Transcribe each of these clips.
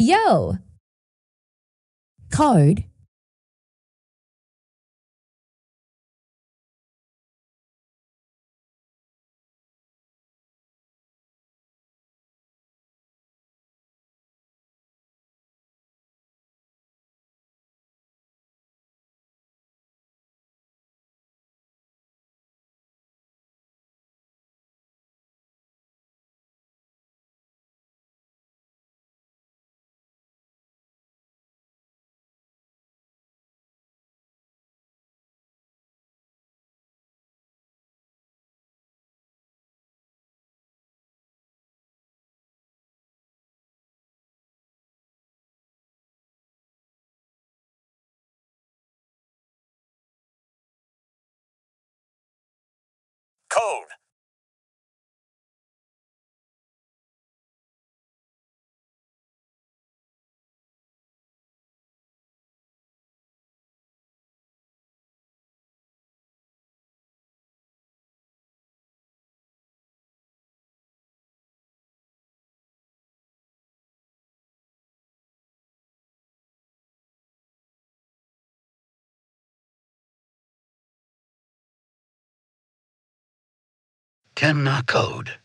Yo, code. Code. Temna code.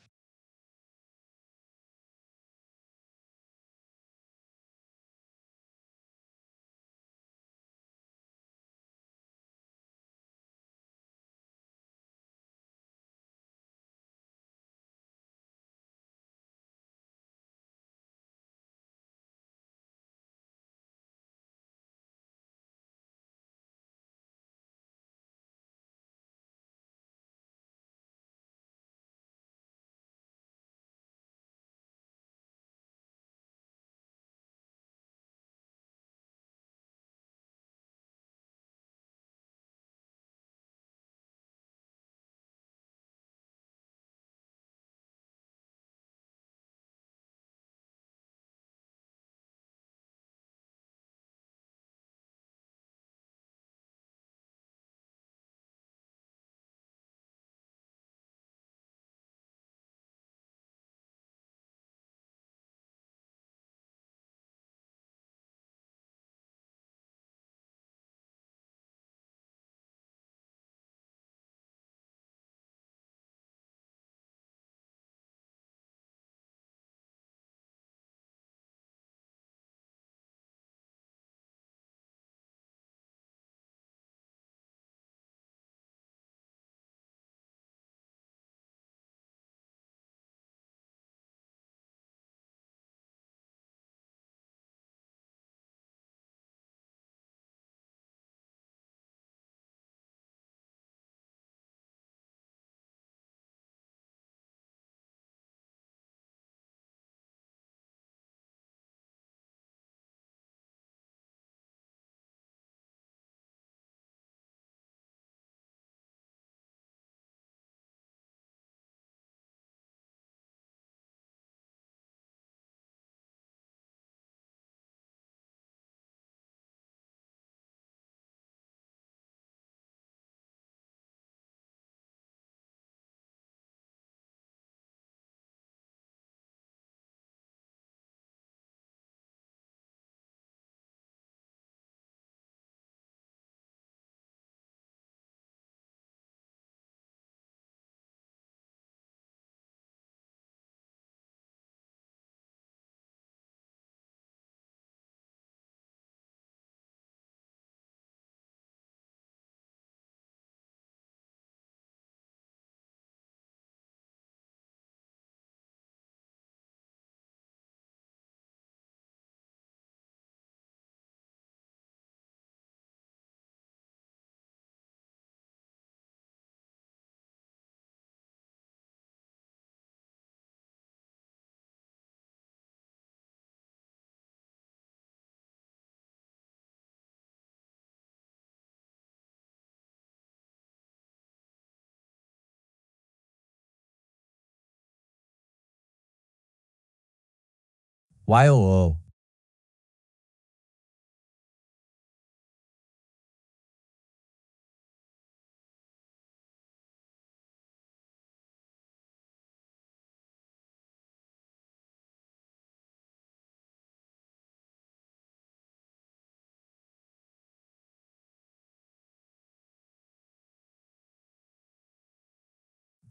YOO.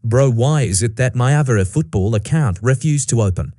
Bro, why is it that my other football account refused to open?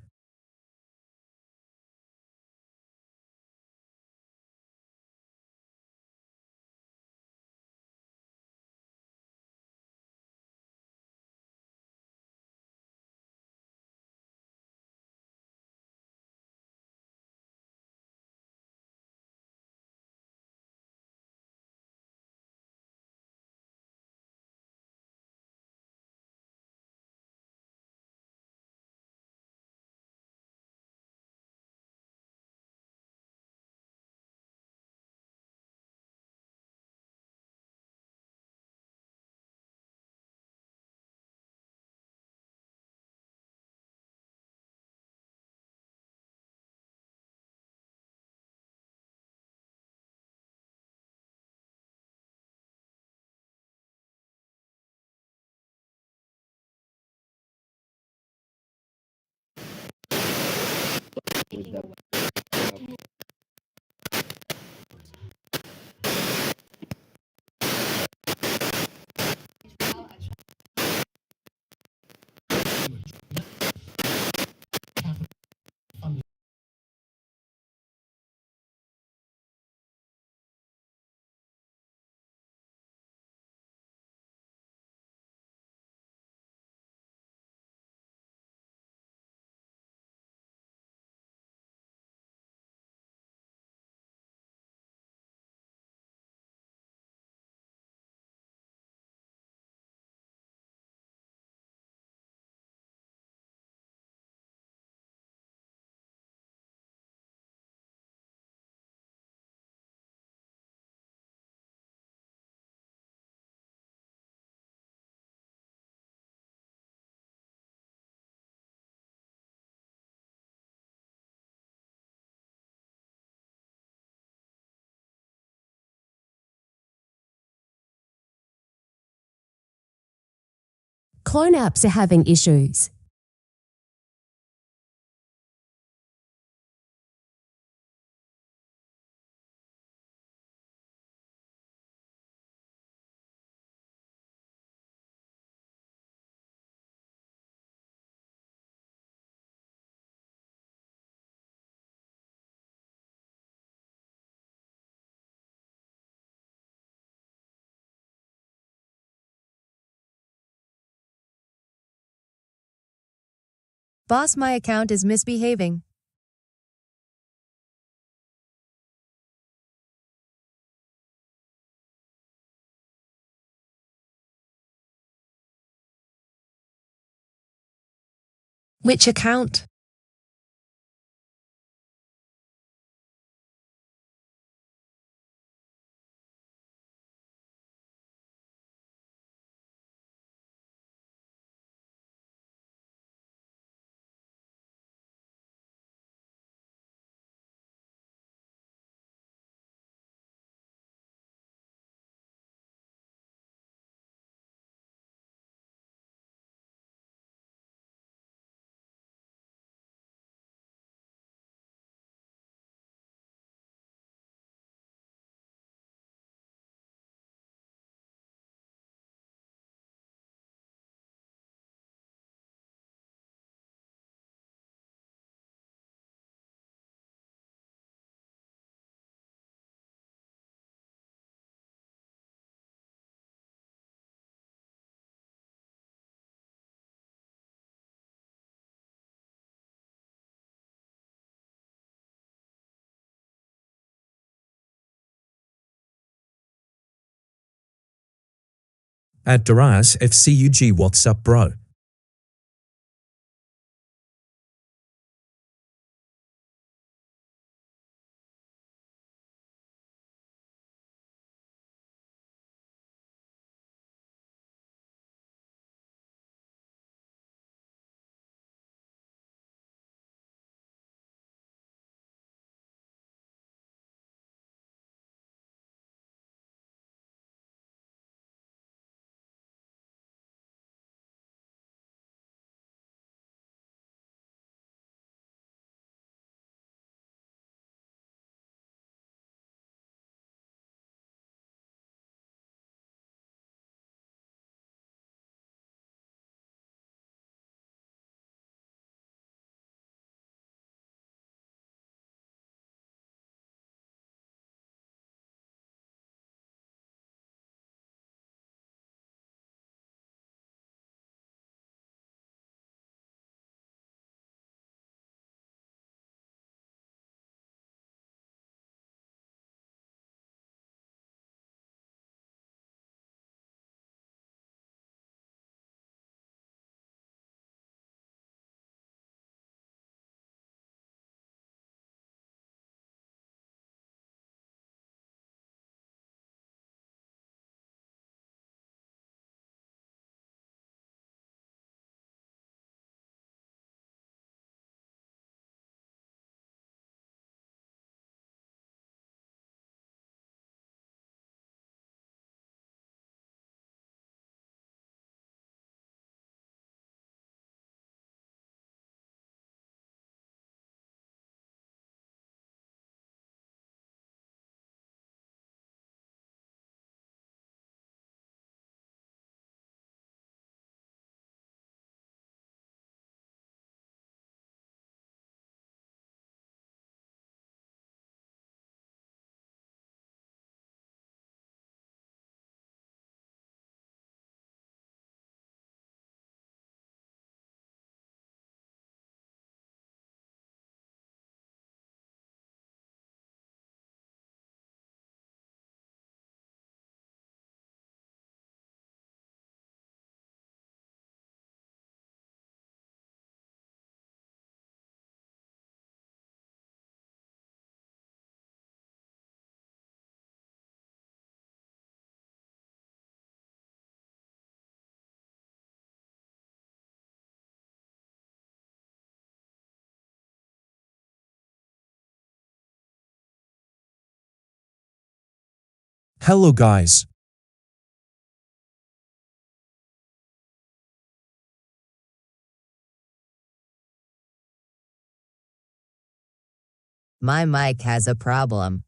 Clone apps are having issues. Boss, my account is misbehaving. Which account? At Daras FCUG, what's up, bro? Hello guys. My mic has a problem.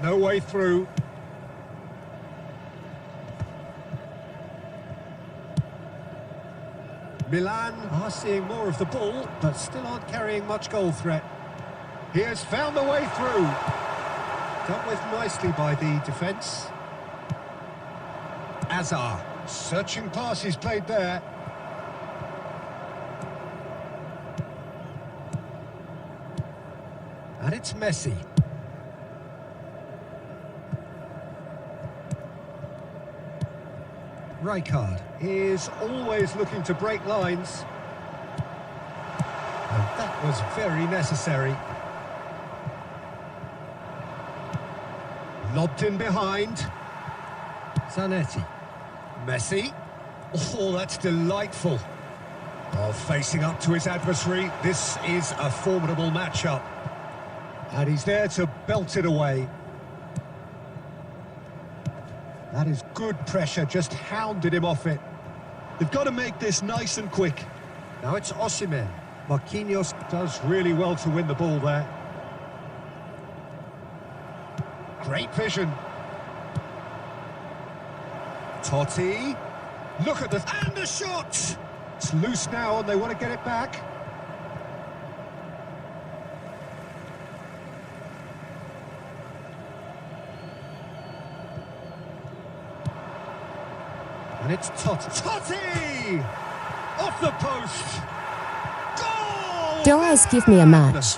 No way through. Milan are seeing more of the ball, but still aren't carrying much goal threat. He has found the way through. Dealt with nicely by the defence. Azar, searching pass he's played there. And it's Messi. Rijkaard is always looking to break lines. And that was very necessary. Lobbed in behind. Zanetti. Messi. Oh, that's delightful. Oh, facing up to his adversary, this is a formidable matchup. And he's there to belt it away. That is good pressure, just hounded him off it. They've got to make this nice and quick. Now it's Osimhen. Marquinhos does really well to win the ball there. Great vision. Totti. Look at the... And the shot! It's loose now and they want to get it back. And it's Totti. Totti! Off the post! Goal! Doras give me a match.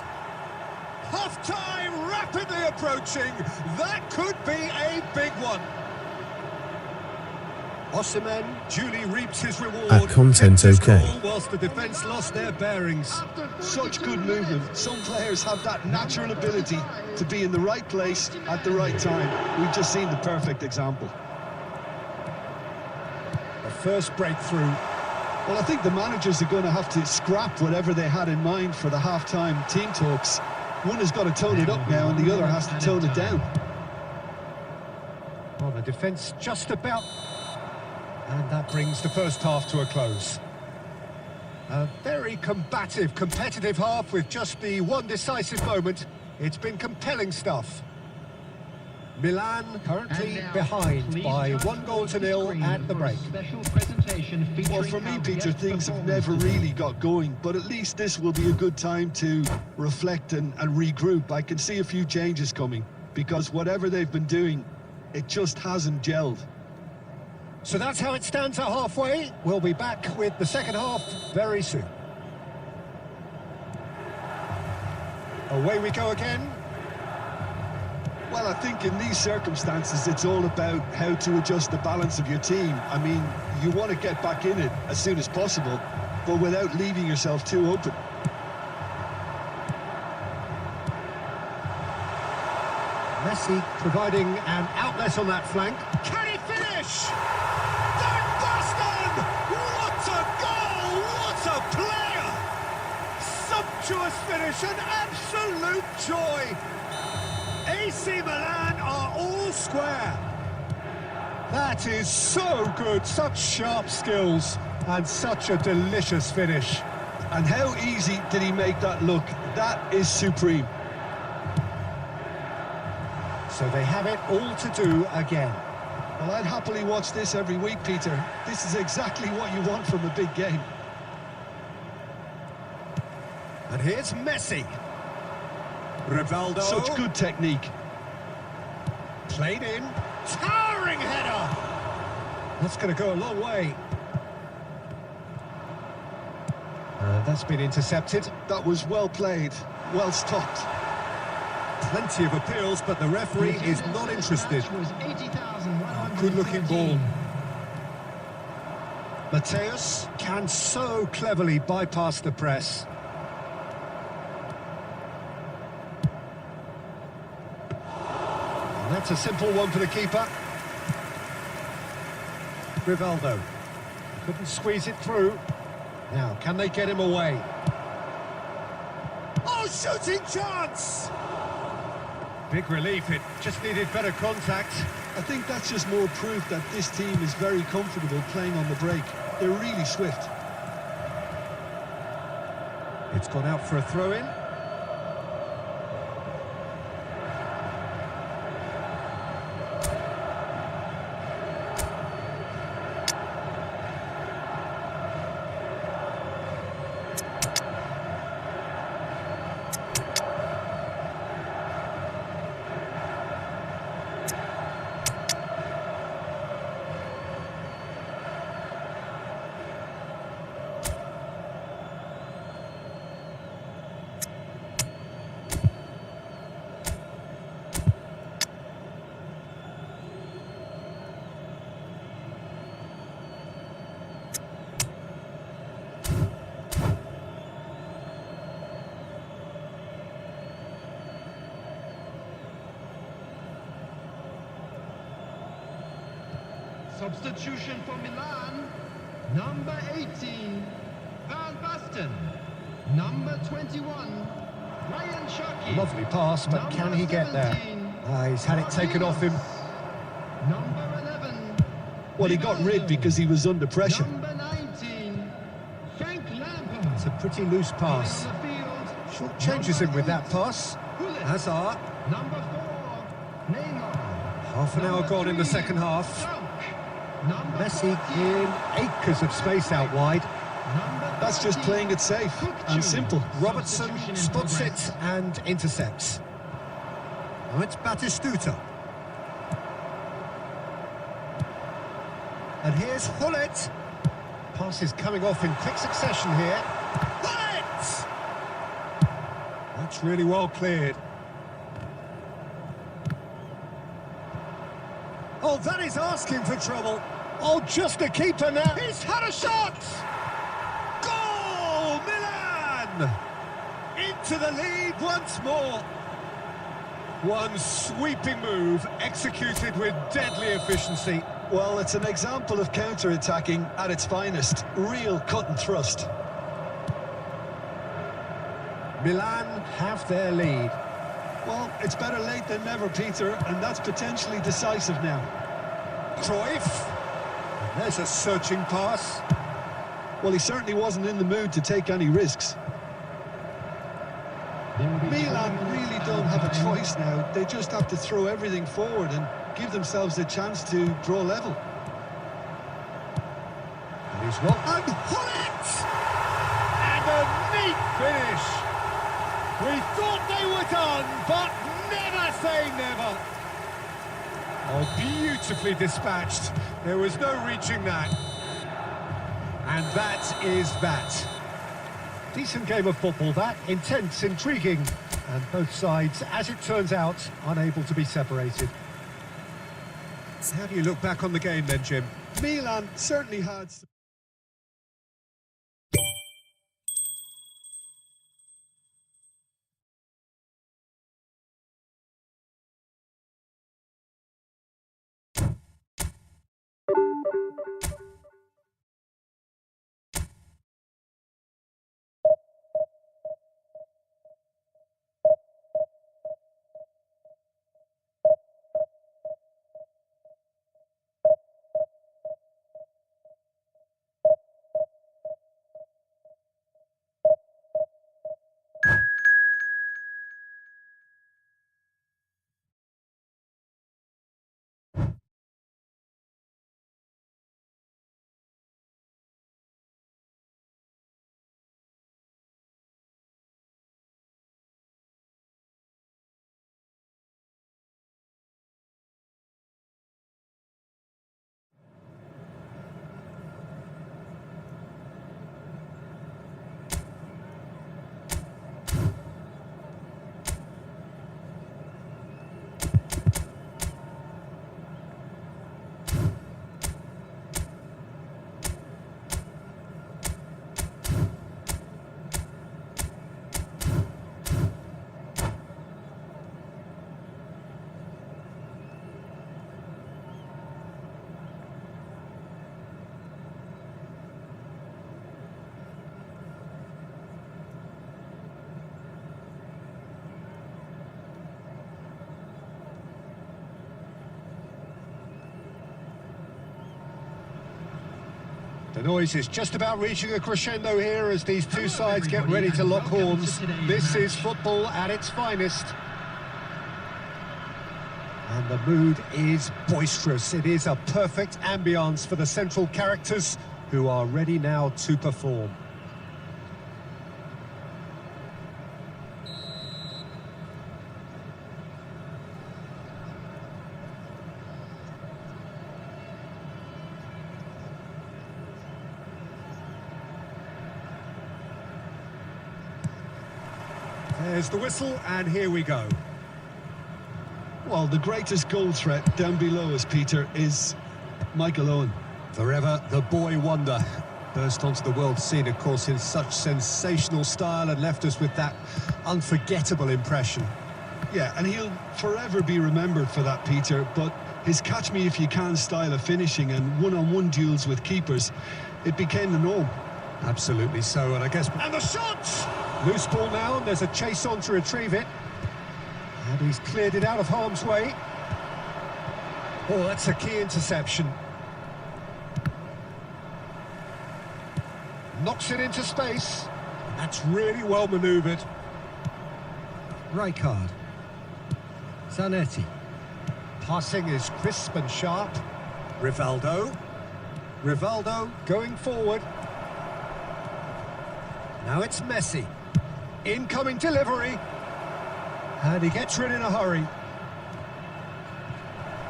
Half-time rapidly approaching. That could be a big one. Osimhen duly reaps his reward. At content Kept his OK. goal whilst the defence lost their bearings. Such good movement. Some players have that natural ability to be in the right place at the right time. We've just seen the perfect example. The first breakthrough. Well, I think the managers are going to have to scrap whatever they had in mind for the half-time team talks. One has got to tone it up now and the other has to tone it down. Well, the defence just about... And that brings the first half to a close. A very combative, competitive half with just the one decisive moment. It's been compelling stuff. Milan currently behind by 1-0 at the break. Well, for me, Peter, things have never really got going, but at least this will be a good time to reflect and regroup. I can see a few changes coming, because whatever they've been doing, it just hasn't gelled. So that's how it stands at halfway. We'll be back with the second half very soon. Away we go again. Well, I think in these circumstances, it's all about how to adjust the balance of your team. I mean, you want to get back in it as soon as possible, but without leaving yourself too open. Messi providing an outlet on that flank. Can he finish? Van Basten! What a goal! What a player! Sumptuous finish, an absolute joy! AC Milan are all square. That is so good, such sharp skills and such a delicious finish. And how easy did he make that look? That is supreme. So they have it all to do again. Well, I'd happily watch this every week, Peter. This is exactly what you want from a big game. And here's Messi. Rivaldo. Such good technique. Played in. Towering header. That's going to go a long way. That's been intercepted. That was well played, well stopped. Plenty of appeals, but the referee is not interested. Good-looking ball. Mateus can so cleverly bypass the press. And that's a simple one for the keeper. Rivaldo. Couldn't squeeze it through. Now, can they get him away? Oh, shooting chance! Big relief, it just needed better contact. I think that's just more proof that this team is very comfortable playing on the break. They're really swift. It's gone out for a throw-in. Substitution for Milan, number 18, Van Basten. Number 21, Ryan Cherki. Lovely pass, but can he get there? He's had it taken off him. Number 11. Well, he got rid because he was under pressure. Number 19, Frank Lampard. It's a pretty loose pass. On the field, Short changes him with that pass. Gullit. Hazard. Number 4, Neymar. Half an hour gone in the second half. Number Messi 14, in acres of space out wide. number That's just 13, playing it safe and simple. Robertson Substitution in spots progress. it and intercepts. Now it's Batistuta. And here's Hullet. Pass is coming off in quick succession here. Hullet! That's really well cleared. Oh, that is asking for trouble. Oh, just a keeper now. He's had a shot! Goal, Milan! Into the lead once more. One sweeping move, executed with deadly efficiency. Well, it's an example of counter-attacking at its finest. Real cut and thrust. Milan have their lead. Well, it's better late than never, Peter, and that's potentially decisive now. Cruyff. And there's a searching pass. Well, he certainly wasn't in the mood to take any risks. Milan really don't have a choice now. They just have to throw everything forward and give themselves a chance to draw level. And he's well. And Hullet! And a neat finish. We thought they were done, but never say never. Oh, beautifully dispatched. There was no reaching that. And that is that. Decent game of football, that. Intense, intriguing. And both sides, as it turns out, unable to be separated. How do you look back on the game then, Jim? Milan certainly had... The noise is just about reaching a crescendo here as these two sides get ready to lock horns. This is football at its finest. And the mood is boisterous. It is a perfect ambience for the central characters who are ready now to perform. There's the whistle, and here we go. Well, the greatest goal threat down below us, Peter, is Michael Owen. Forever the boy wonder. Burst onto the world scene, of course, in such sensational style and left us with that unforgettable impression. Yeah, and he'll forever be remembered for that, Peter, but His catch-me-if-you-can style of finishing and one-on-one duels with keepers, it became the norm. Absolutely so, and I guess... And the shot! Loose ball now, and there's a chase on to retrieve it. And he's cleared it out of harm's way. Oh, that's a key interception. Knocks it into space. That's really well manoeuvred. Rijkaard. Zanetti. Passing is crisp and sharp. Rivaldo. Rivaldo going forward. Now it's Messi. Incoming delivery. And he gets rid in a hurry.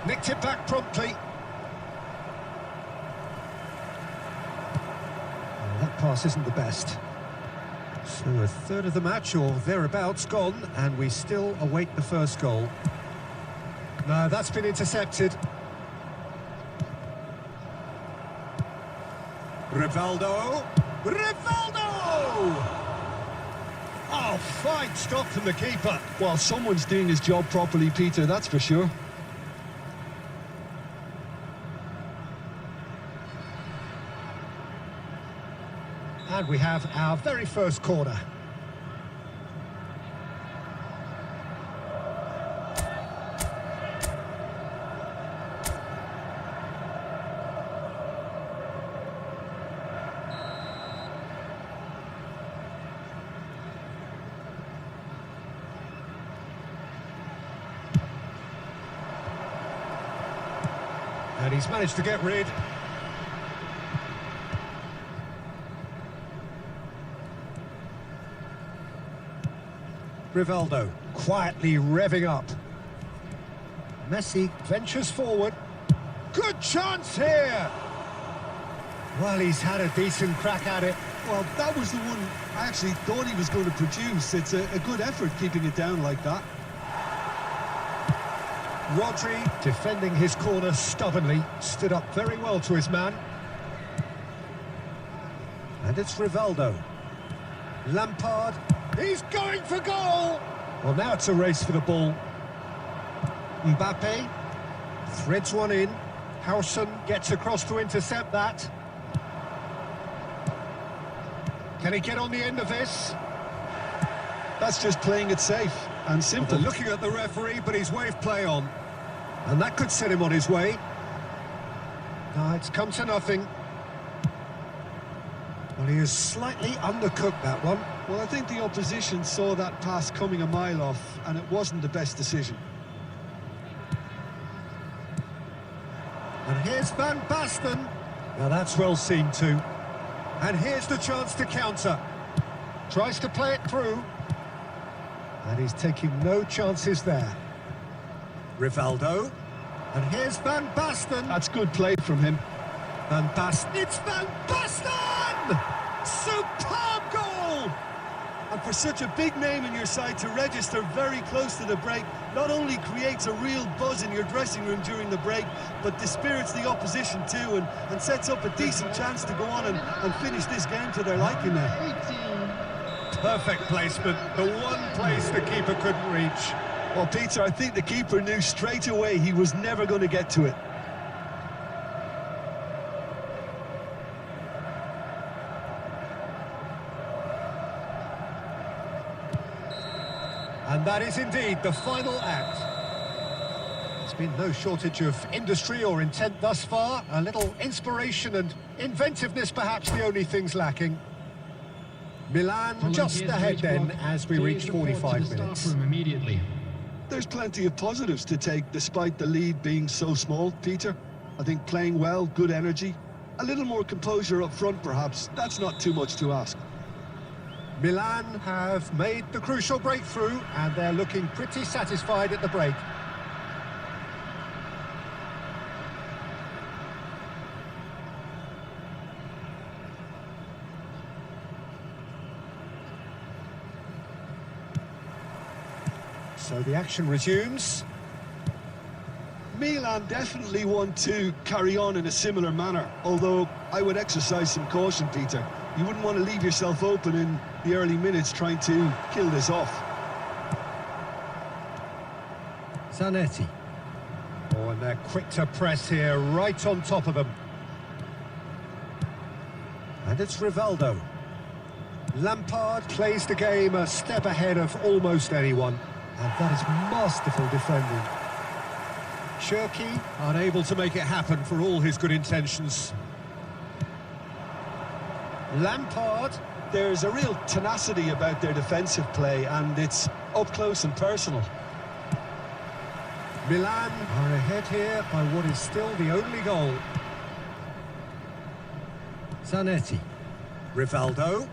Nicked it back promptly. Well, that pass isn't the best. So a third of the match or thereabouts gone, and we still await the first goal. No, that's been intercepted. Rivaldo. Rivaldo! Oh, fine stop from the keeper. Well, someone's doing his job properly, Peter, that's for sure. And we have our very first corner. And he's managed to get rid. Rivaldo quietly revving up. Messi ventures forward. Good chance here! Well, he's had a decent crack at it. Well, that was the one I actually thought he was going to produce. It's a good effort keeping it down like that. Rodri, defending his corner stubbornly, stood up very well to his man. And it's Rivaldo. Lampard, he's going for goal! Well, now it's a race for the ball. Mbappe threads one in. Howson gets across to intercept that. Can he get on the end of this? That's just playing it safe and simple. Well, looking at the referee, but he's waved play on. And that could set him on his way. No, it's come to nothing. Well, he has slightly undercooked that one. Well, I think the opposition saw that pass coming a mile off, and it wasn't the best decision. And here's Van Basten. Now that's well seen too. And here's the chance to counter. Tries to play it through. And he's taking no chances there. Rivaldo. And here's Van Basten. That's good play from him. Van Basten. It's Van Basten! Superb goal! And for such a big name in your side to register very close to the break, not only creates a real buzz in your dressing room during the break, but dispirits the opposition too, and sets up a decent chance to go on and finish this game to their liking there. Perfect placement, the one place the keeper couldn't reach. Well, Peter, I think the keeper knew straight away he was never going to get to it. And that is indeed the final act. There's been no shortage of industry or intent thus far. A little inspiration and inventiveness, perhaps the only things lacking. Milan just ahead then as we reach 45 minutes. Immediately. There's plenty of positives to take despite the lead being so small, Peter. I think playing well, good energy, a little more composure up front perhaps. That's not too much to ask. Milan have made the crucial breakthrough and they're looking pretty satisfied at the break. So the action resumes. Milan definitely want to carry on in a similar manner, although I would exercise some caution, Peter. You wouldn't want to leave yourself open in the early minutes trying to kill this off. Zanetti. Oh, and And they're quick to press here, right on top of them. And it's Rivaldo. Lampard plays the game a step ahead of almost anyone. And that is masterful defending. Shirky unable to make it happen for all his good intentions. Lampard. There's a real tenacity about their defensive play, and it's up close and personal. Milan are ahead here by what is still the only goal. Zanetti. Rivaldo.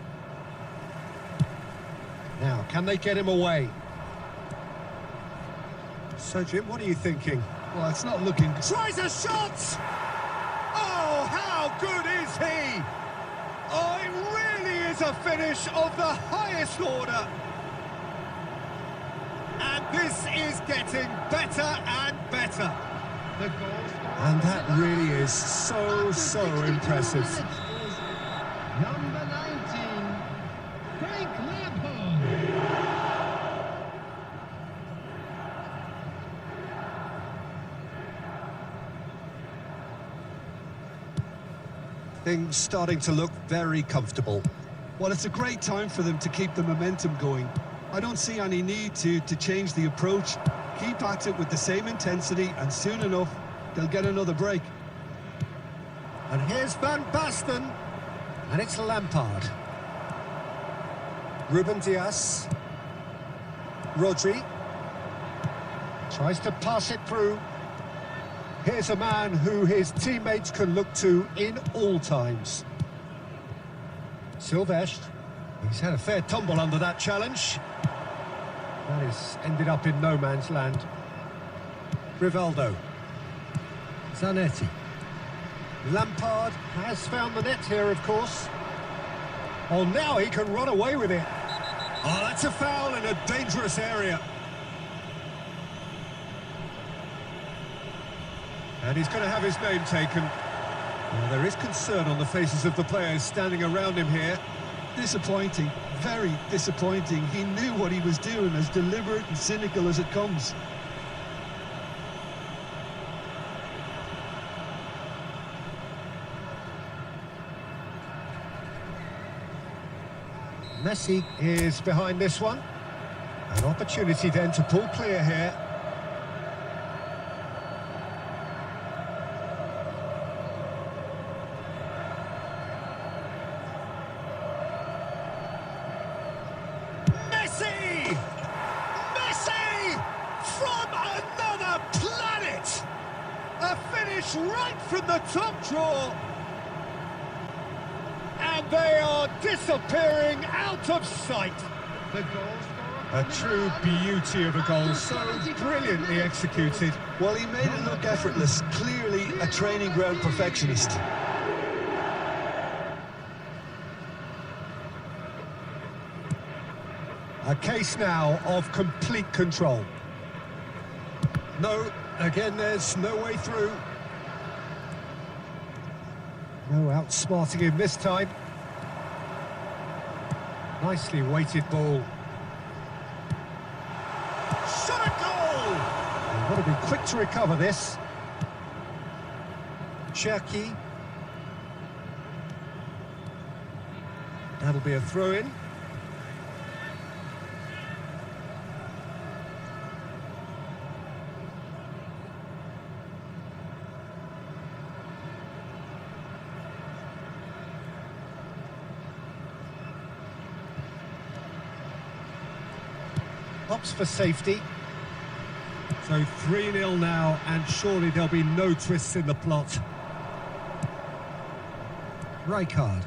Now, can they get him away? So, Jim, what are you thinking? Well, it's not looking... Tries a shot! Oh, how good is he? Oh, it really is a finish of the highest order. And this is getting better and better. The goal scorer And that really is so impressive. Number 19, Frank Lampard. Things starting to look very comfortable. Well, it's a great time for them to keep the momentum going. I don't see any need to change the approach. Keep at it with the same intensity, and soon enough, they'll get another break. And here's Van Basten. And it's Lampard. Ruben Dias. Rodri. Tries to pass it through. Here's a man who his teammates can look to in all times. Silvestre. He's had a fair tumble under that challenge. That has ended up in no man's land. Rivaldo. Zanetti. Lampard has found the net here, of course. Oh, now he can run away with it. Oh, that's a foul in a dangerous area. And he's going to have his name taken. Well, there is concern on the faces of the players standing around him here. Disappointing, very disappointing. He knew what he was doing, as deliberate and cynical as it comes. Messi is behind this one. An opportunity then to pull clear here. Messi! Messi! From another planet! A finish right from the top drawer. And they are disappearing out of sight. The goal A scorer. true beauty of a goal, so brilliantly executed. Well, he made it look effortless. Clearly a training ground perfectionist. A case now of complete control. No, again, there's no way through. No outsmarting him this time. Nicely weighted ball. Shot a goal! They've got to be quick to recover this. Cherki. That'll be a throw-in. Opts for safety. So 3-0 now, and surely there'll be no twists in the plot. Rijkaard.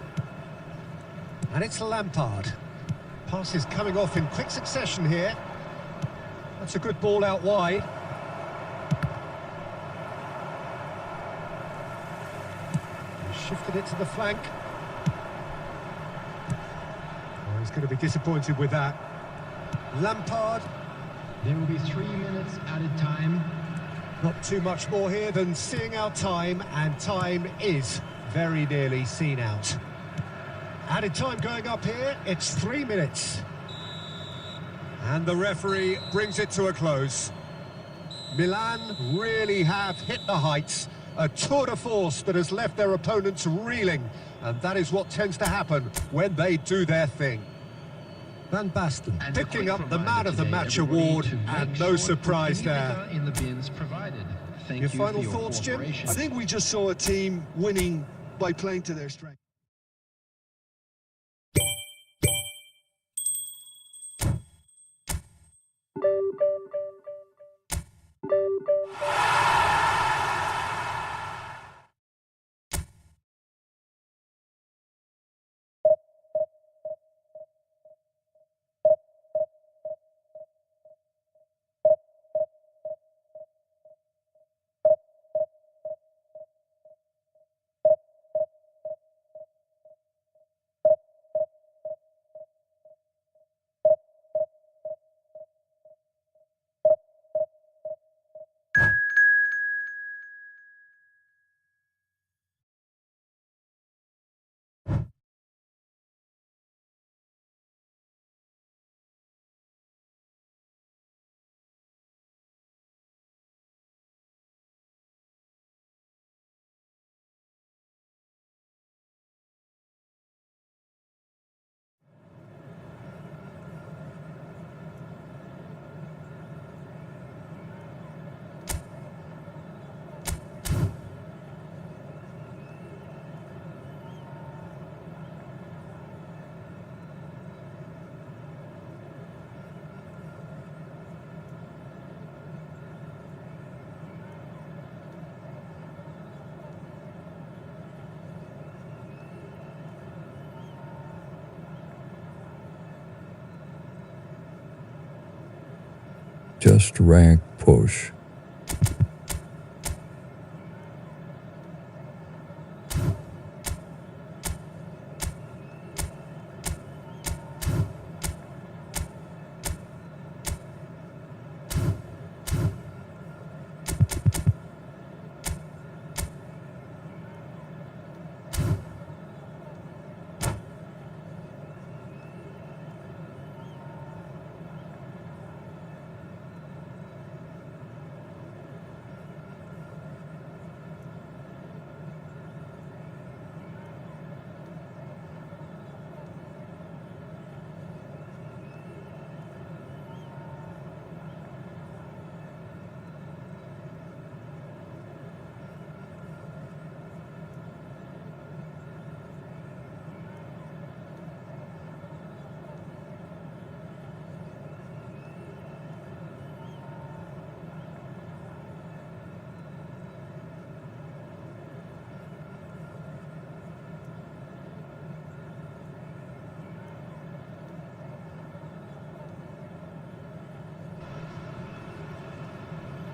And it's Lampard. Passes coming off in quick succession here. That's a good ball out wide. He's shifted it to the flank. Oh, he's going to be disappointed with that. Lampard. There will be 3 minutes added time. Not too much more here than seeing out time, and time is very nearly seen out. Added time going up here, it's 3 minutes. And the referee brings it to a close. Milan really have hit the heights. A tour de force that has left their opponents reeling. And that is what tends to happen when they do their thing. Van Basten And a picking quick up the reminder Man of the today, Match everybody, award, to and make no sure surprise to put the there. Nivea in the bins provided. Thank Your you final for your thoughts, Jim? cooperation. I think we just saw a team winning by playing to their strength. Just rack push.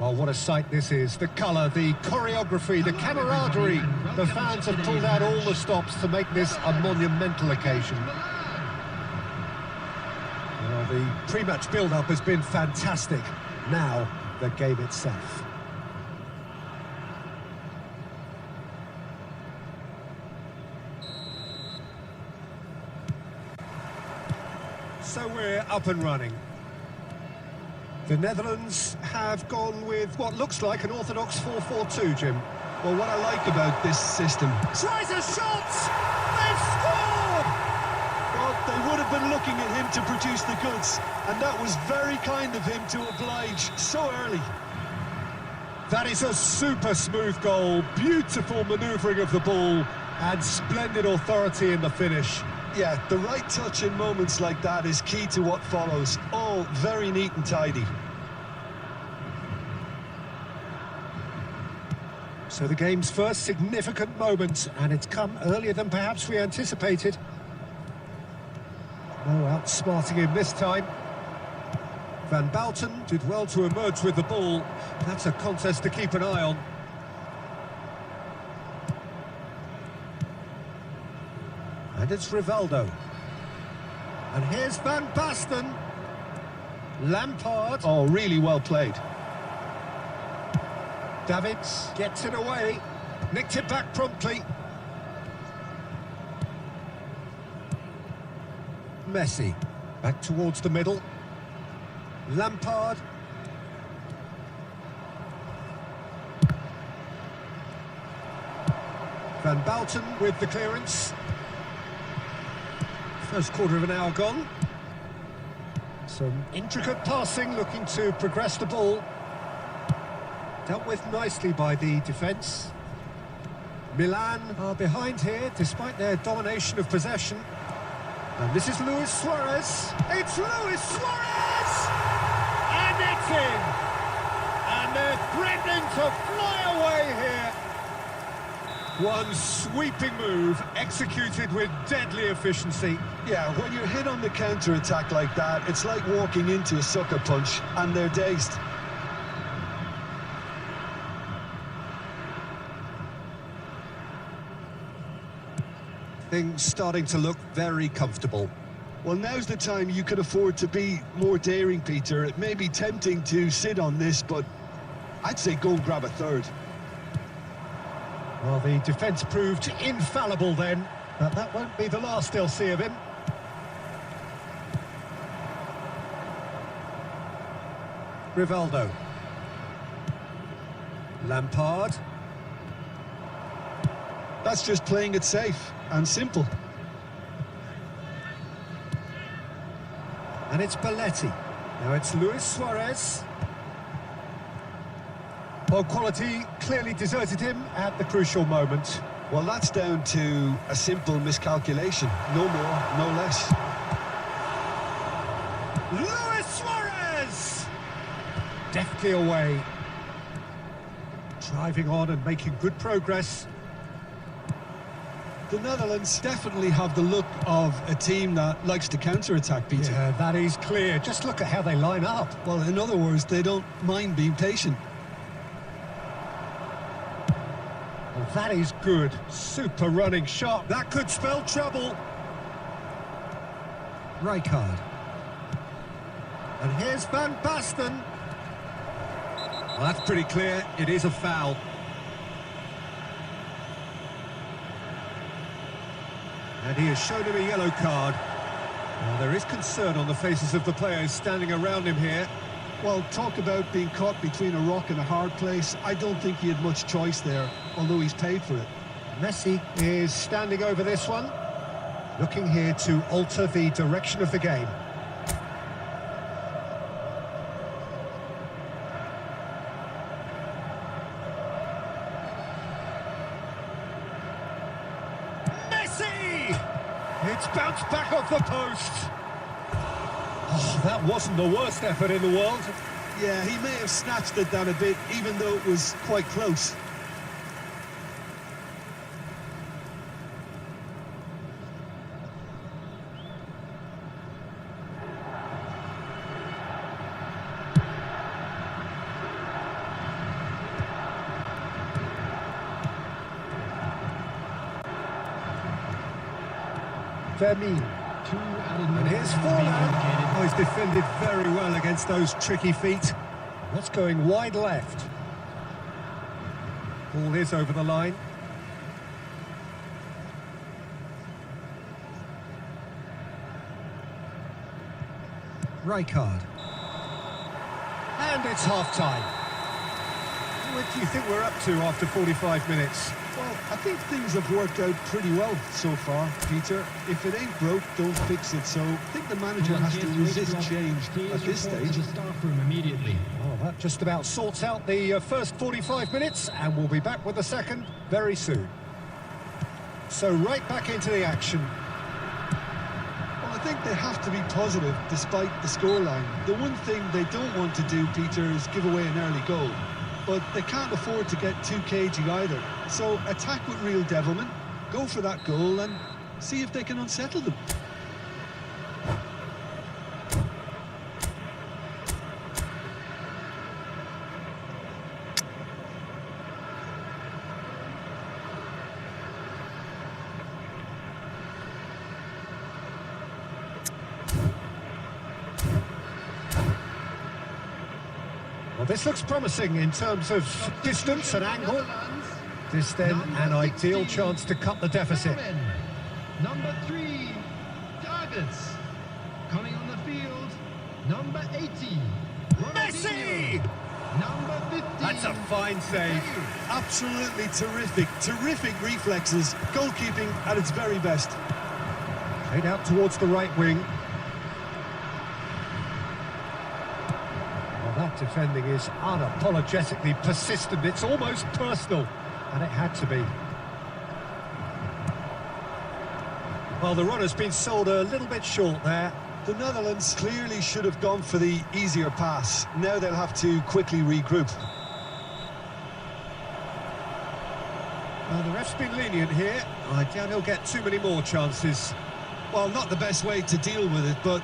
Well, what a sight this is. The colour, the choreography, the camaraderie. The fans have pulled out all the stops to make this a monumental occasion. Well, the pre-match build-up has been fantastic. Now, the game itself. So we're up and running. The Netherlands have gone with what looks like an orthodox 4-4-2, Jim. Well, what I like about this system, Tries a shot! They've scored! well, they would have been looking at him to produce the goods, and that was very kind of him to oblige so early. That is a super smooth goal, beautiful manoeuvring of the ball, and splendid authority in the finish. Yeah, the right touch in moments like that is key to what follows. All very neat and tidy. So the game's first significant moment, and it's come earlier than perhaps we anticipated. No outsmarting him this time. Van Bouten did well to emerge with the ball. That's a contest to keep an eye on. And it's Rivaldo. And here's Van Basten. Lampard. Oh, really well played. Davids gets it away. Nicked it back promptly. Messi. Back towards the middle. Lampard. Van Bouten with the clearance. First quarter of an hour gone. Some intricate passing, looking to progress the ball. Dealt with nicely by the defence. Milan are behind here, despite their domination of possession. And this is Luis Suarez. It's Luis Suarez! And it's in! And they're threatening to fly away here. One sweeping move, executed with deadly efficiency. Yeah, when you're hit on the counter-attack like that, it's like walking into a sucker punch, and they're dazed. Things starting to look very comfortable. Well, now's the time you could afford to be more daring, Peter. It may be tempting to sit on this, but I'd say go and grab a third. Well, the defence proved infallible then, but that won't be the last they'll see of him. Rivaldo. Lampard. That's just playing it safe and simple. And it's Belletti. Now it's Luis Suarez. Well, quality clearly deserted him at the crucial moment. Well, that's down to a simple miscalculation. No more, no less. Luis Suarez! Deftly away. Driving on and making good progress. The Netherlands definitely have the look of a team that likes to counter-attack, Peter. Yeah, that is clear. Just look at how they line up. Well, in other words, they don't mind being patient. Well, that is good. Super running shot. That could spell trouble. Rijkaard. And here's Van Basten. Well, that's pretty clear. It is a foul. And he has shown him a yellow card. Well, there is concern on the faces of the players standing around him here. Well, talk about being caught between a rock and a hard place. I don't think he had much choice there, although he's paid for it. Messi is standing over this one, looking here to alter the direction of the game. Messi! It's bounced back off the post. Oh, that wasn't the worst effort in the world. Yeah, he may have snatched it down a bit, even though it was quite close. Vermeer. And here's Forlan. Oh, he's defended very well against those tricky feet. That's going wide left. Ball is over the line. Rijkaard. And it's half-time. What do you think we're up to after 45 minutes? Well, I think things have worked out pretty well so far, Peter. If it ain't broke, don't fix it. So I think the manager has to resist change at this stage. Oh, that just about sorts out the first 45 minutes, and we'll be back with the second very soon. So right back into the action. Well, I think they have to be positive despite the scoreline. The one thing they don't want to do, Peter, is give away an early goal. But they can't afford to get too cagey either. So attack with real devilment, go for that goal and see if they can unsettle them. Well, this looks promising in terms of distance and angle. This then an ideal chance to cut the deficit. Number 3, Davids. Coming on the field, number 80. Messi! Number 15. That's a fine save. Absolutely terrific. Terrific reflexes. Goalkeeping at its very best. Played out towards the right wing. Well, that defending is unapologetically persistent. It's almost personal, and it had to be. Well, the run has been sold a little bit short there. The Netherlands clearly should have gone for the easier pass. Now they'll have to quickly regroup. Well, the ref's been lenient here. I doubt he'll get too many more chances. Well, not the best way to deal with it, but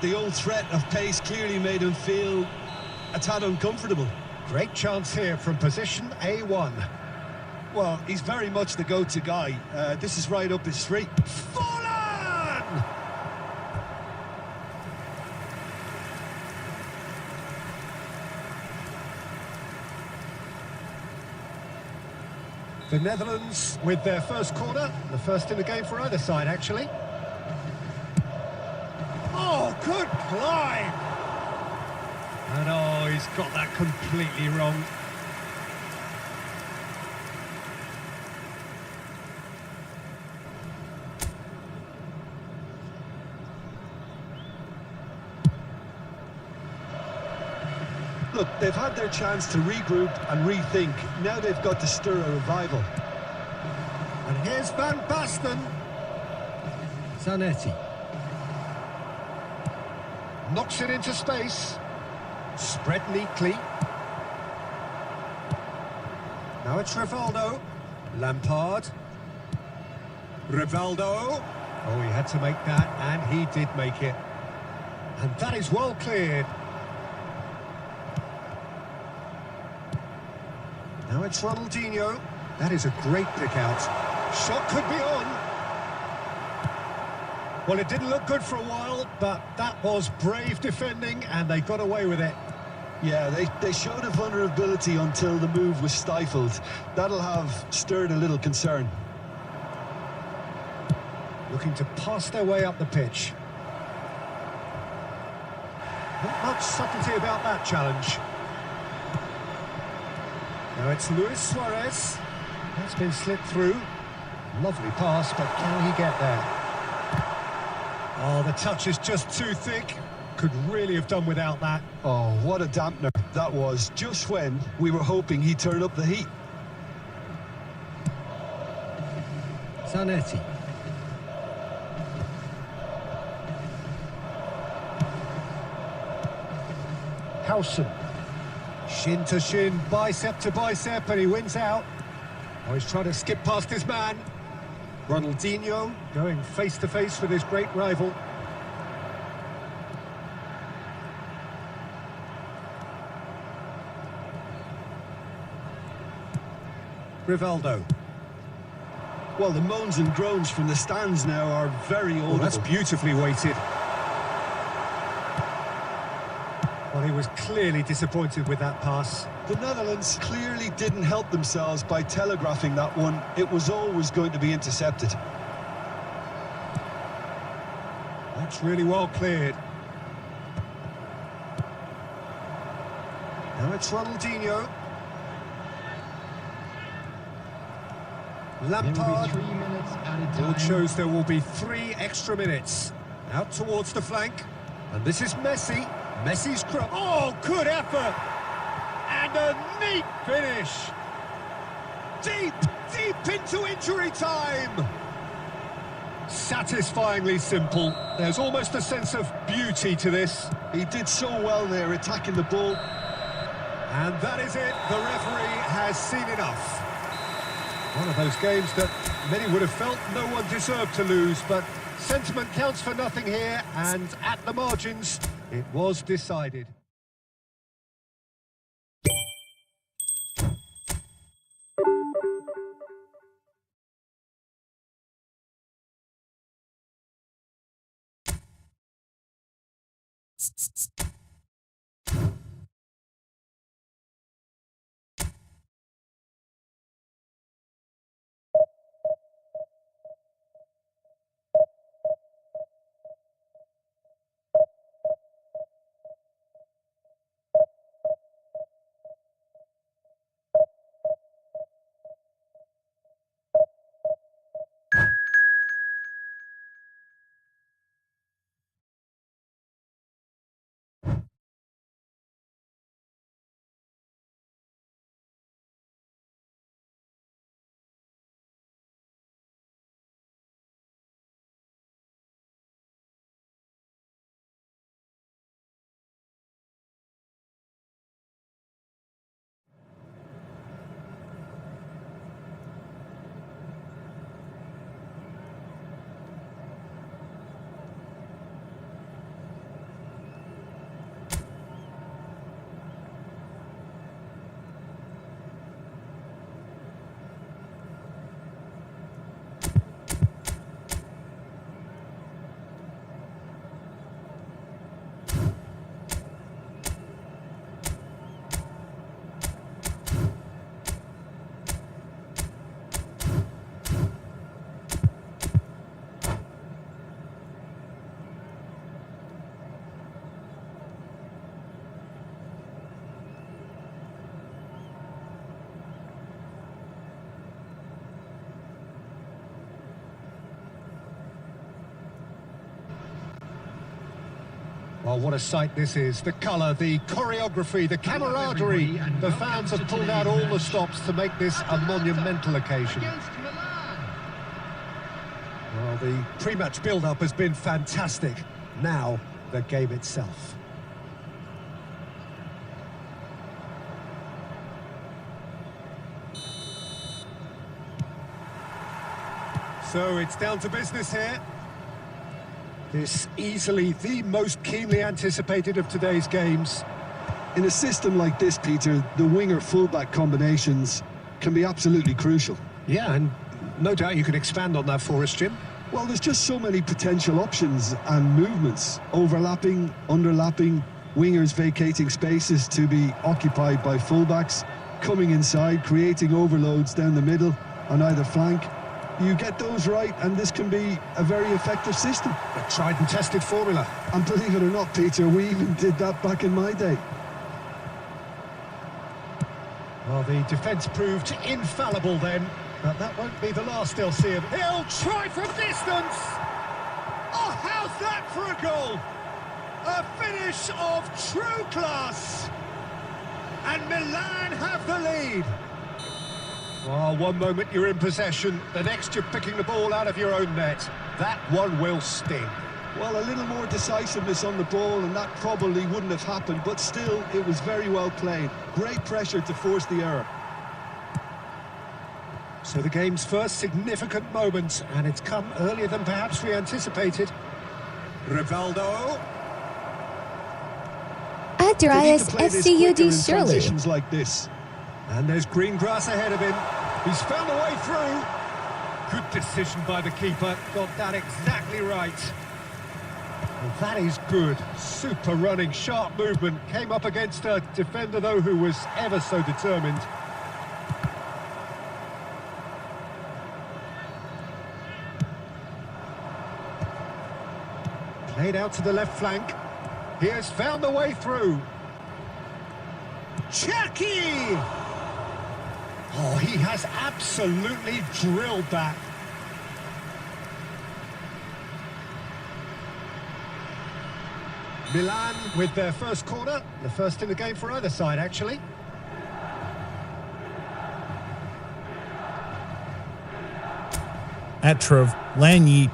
the old threat of pace clearly made him feel a tad uncomfortable. Great chance here from position A1. Well, he's very much the go-to guy. This is right up his street. Fallen! The Netherlands with their first corner, the first in the game for either side, actually. Oh, good climb! And oh, he's got that completely wrong. Look, they've had their chance to regroup and rethink. Now they've got to stir a revival. And here's Van Basten. Zanetti. Knocks it into space. Spread neatly. Now it's Rivaldo. Lampard. Rivaldo. Oh, he had to make that, and he did make it. And that is well cleared. Now it's Ronaldinho. That is a great pick out. Shot could be on. Well, it didn't look good for a while, but that was brave defending, and they got away with it. Yeah, they showed a vulnerability until the move was stifled. That'll have stirred a little concern. Looking to pass their way up the pitch. Not much subtlety about that challenge. Now it's Luis Suarez. That's been slipped through. Lovely pass, but can he get there? Oh, the touch is just too thick. Could really have done without that. Oh, what a dampener that was, just when we were hoping he'd turn up the heat. Zanetti. Howson. Shin to shin, bicep to bicep, and he wins out. Oh, he's trying to skip past his man. Ronaldinho going face to face with his great rival. Rivaldo. Well, the moans and groans from the stands now are very audible. Oh, that's beautifully weighted. Well, he was clearly disappointed with that pass. The Netherlands clearly didn't help themselves by telegraphing that one. It was always going to be intercepted. That's really well cleared. Now it's Ronaldinho. There will be Lampard. 3 minutes added Board time. shows there will be 3 extra minutes. Out towards the flank. And this is Messi. Messi's cross. Oh, good effort! And a neat finish! Deep, deep into injury time! Satisfyingly simple. There's almost a sense of beauty to this. He did so well there, attacking the ball. And that is it. The referee has seen enough. One of those games that many would have felt no one deserved to lose, but sentiment counts for nothing here, and at the margins, it was decided. Well, what a sight this is. The colour, the choreography, the camaraderie. The fans have pulled out all the stops to make this a monumental occasion. Against Milan. Well, the pre-match build-up has been fantastic. Now, the game itself. So it's down to business here. This easily the most keenly anticipated of today's games. In a system like this, Peter, the winger-fullback combinations can be absolutely crucial. Yeah, and no doubt you can expand on that for us, Jim. Well, there's just so many potential options and movements. Overlapping, underlapping, wingers vacating spaces to be occupied by fullbacks, coming inside, creating overloads down the middle on either flank. You get those right, and this can be a very effective system. A tried and tested formula. And believe it or not, Peter, we even did that back in my day. Well, the defence proved infallible then, but that won't be the last they'll see of. He'll try from distance! Oh, how's that for a goal? A finish of true class! And Milan have the lead. Well, one moment you're in possession, the next you're picking the ball out of your own net. That one will sting. Well, a little more decisiveness on the ball, and that probably wouldn't have happened, but still, it was very well played. Great pressure to force the error. So the game's first significant moment, and it's come earlier than perhaps we anticipated. Rivaldo. At They need Darius to play this quicker in FCUD Shirley. transitions like this. And there's green grass ahead of him. He's found a way through. Good decision by the keeper. Got that exactly right. And that is good. Super running, sharp movement. Came up against a defender, though, who was ever so determined. Played out to the left flank. He has found the way through. Chucky! Oh, he has absolutely drilled that. Milan with their first corner, the first in the game for either side, actually. Atrov Lanyik.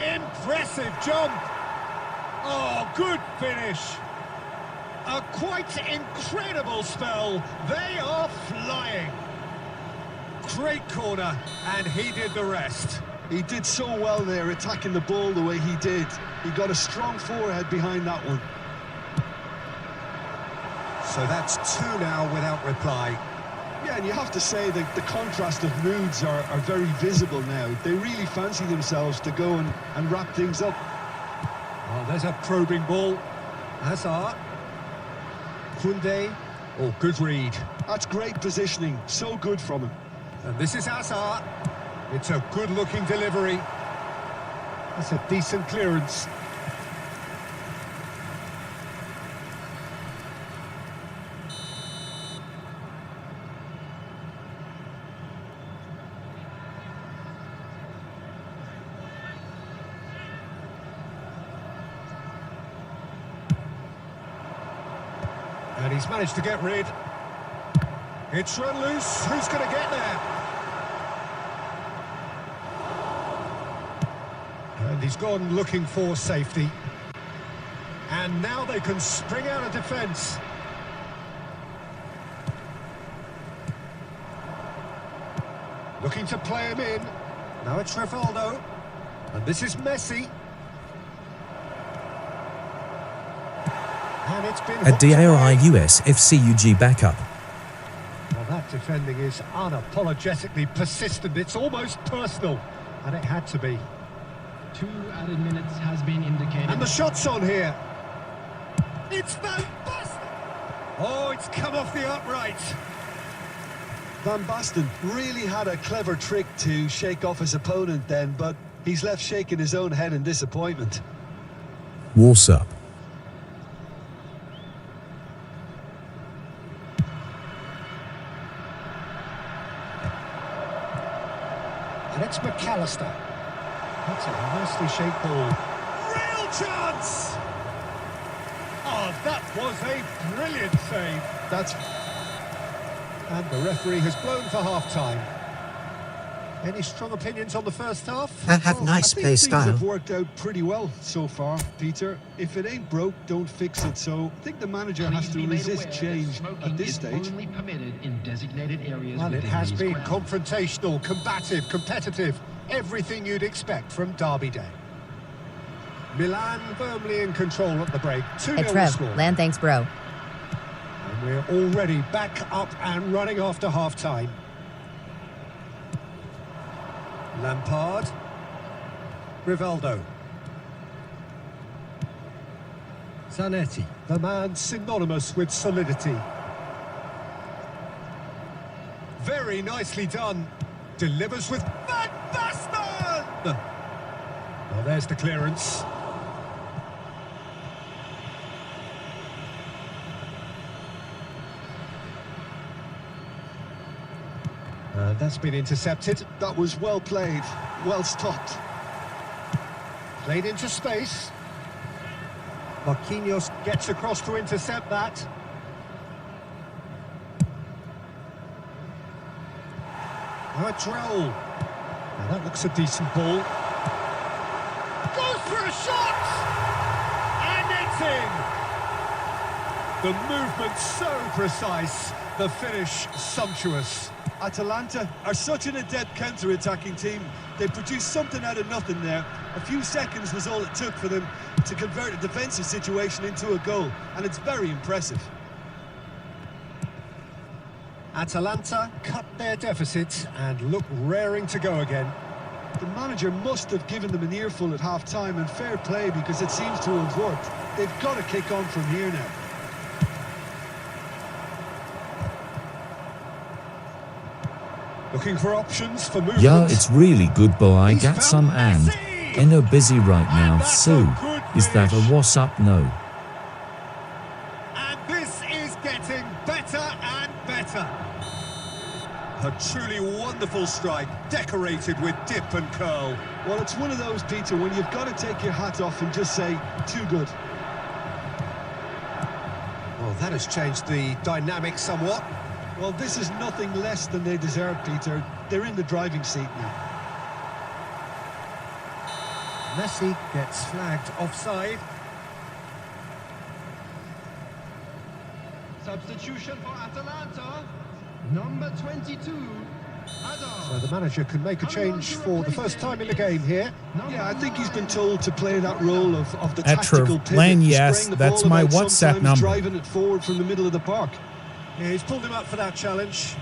Impressive jump. Oh, good finish. A quite incredible spell. They are flying. Great corner, and he did the rest. He did so well there, attacking the ball the way he did. He got a strong forehead behind that one. So that's two now without reply. Yeah, and you have to say that the contrast of moods are very visible now. They really fancy themselves to go and wrap things up. Oh, there's a probing ball. Hazard. Koundé. Oh, good read. That's great positioning. So good from him. And this is Hazard. It's a good-looking delivery. That's a decent clearance. And he's managed to get rid. It's run loose. Who's going to get there? And he's gone looking for safety. And now they can spring out of defence. Looking to play him in. Now it's Rivaldo. And this is Messi. And it's been At DARI US FCUG backup. Well, that defending is unapologetically persistent. It's almost personal. And it had to be. 2 added minutes has been indicated. And the shot's on here. It's Van Basten. Oh, it's come off the upright. Van Basten really had a clever trick to shake off his opponent then, but he's left shaking his own head in disappointment. Warsup. McAllister. That's a nicely shaped ball. Real chance! Oh, that was a brilliant save. And the referee has blown for half-time. Any strong opinions on the first half? I have nice I think play things style. have worked out pretty well so far, Peter. If it ain't broke, don't fix it. So I think the manager has Please to be made resist aware that change smoking at this is stage. only permitted in designated areas Well, it within has these been grounds. confrontational, combative, competitive. Everything you'd expect from Derby Day. Milan firmly in control at the break. 2-0 Hey Trev, score. land thanks bro. And we're already back up and running after half-time. Lampard. Rivaldo. Zanetti, the man synonymous with solidity. Very nicely done. Delivers with Van Basten! Well, there's the clearance. And that's been intercepted. That was well played, well stopped. Played into space. Marquinhos gets across to intercept that. Drell. Now that looks a decent ball. Goes for a shot! And it's in! The movement so precise, the finish sumptuous. Atalanta are such an adept counter-attacking team. They produced something out of nothing there. A few seconds was all it took for them to convert a defensive situation into a goal, and it's very impressive. Atalanta cut their deficit and look raring to go again. The manager must have given them an earful at half-time, and fair play because it seems to have worked. They've got to kick on from here now. Looking for options for movement. Yeah, it's really good, but I He's got found some and Messi! Inner busy right now, And that's so a good is that a finish. what's up? No. And this is getting better and better. A truly wonderful strike, decorated with dip and curl. Well, it's one of those, Peter, when you've got to take your hat off and just say, too good. Well, that has changed the dynamic somewhat. Well, this is nothing less than they deserve, Peter. They're in the driving seat now. Messi gets flagged offside. Substitution for Atalanta. Number 22, Hazard. So the manager can make a change for the first time in the game here. Yeah, I think he's been told to play that role of the At tactical pivot, Lane, yes, spraying the that's ball my about, WhatsApp sometimes number. driving it forward from the middle of the park. Yeah, he's pulled him up for that challenge.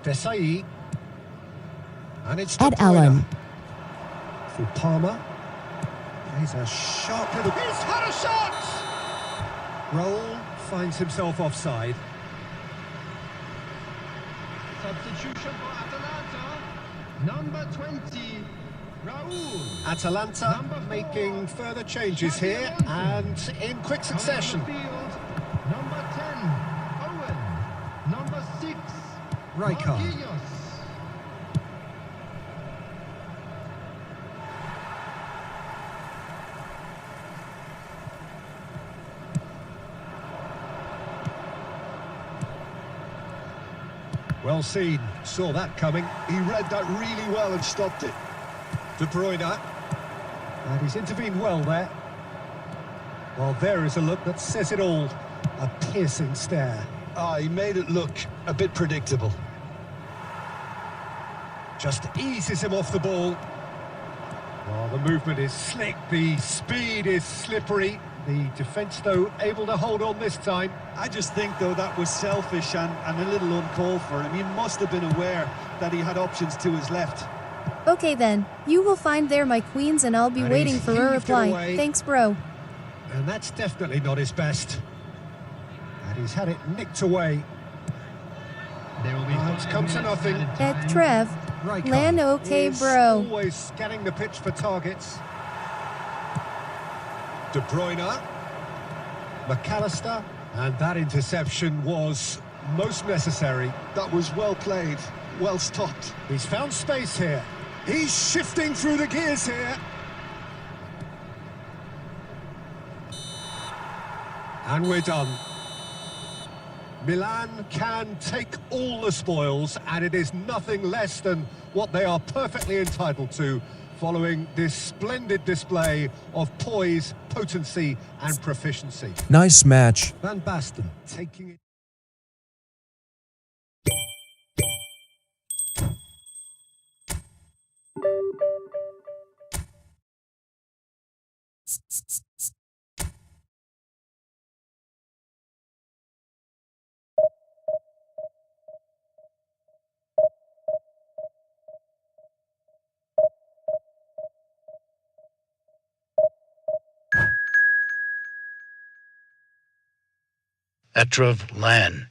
Desai. And it's Ed De Bruyne. Allen. For Palmer. He's a sharp little... He's had a shot! Raul finds himself offside. Substitution for Atalanta. Number 20, Raul. Atalanta Number 4, making further changes here and in quick succession. Coming on the field, number 10, Owen. Number 6, Rijkaard. Marquinhos. Well seen, saw that coming. He read that really well and stopped it. De Bruyne. And he's intervened well there. Well, there is a look that says it all. A piercing stare. He made it look a bit predictable. Just eases him off the ball. Well, the movement is slick, the speed is slippery. The defence, though, able to hold on this time. I just think, though, that was selfish and a little uncalled for him. He must have been aware that he had options to his left. Okay then, you will find there my queens and I'll be And waiting he's for a heaved it reply. away. Thanks bro. And that's definitely not his best. And he's had it nicked away. There will be Oh, it's 5 come to minutes nothing. added Ed time. Trev. Rijkaard Lan okay is bro. always scanning the pitch for targets. De Bruyne. McAllister, and that interception was most necessary. That was well played, well stopped. He's found space here. He's shifting through the gears here. And we're done. Milan can take all the spoils, and it is nothing less than what they are perfectly entitled to, following this splendid display of poise, potency and proficiency. Nice match. Van Basten taking it. Etrov Lan.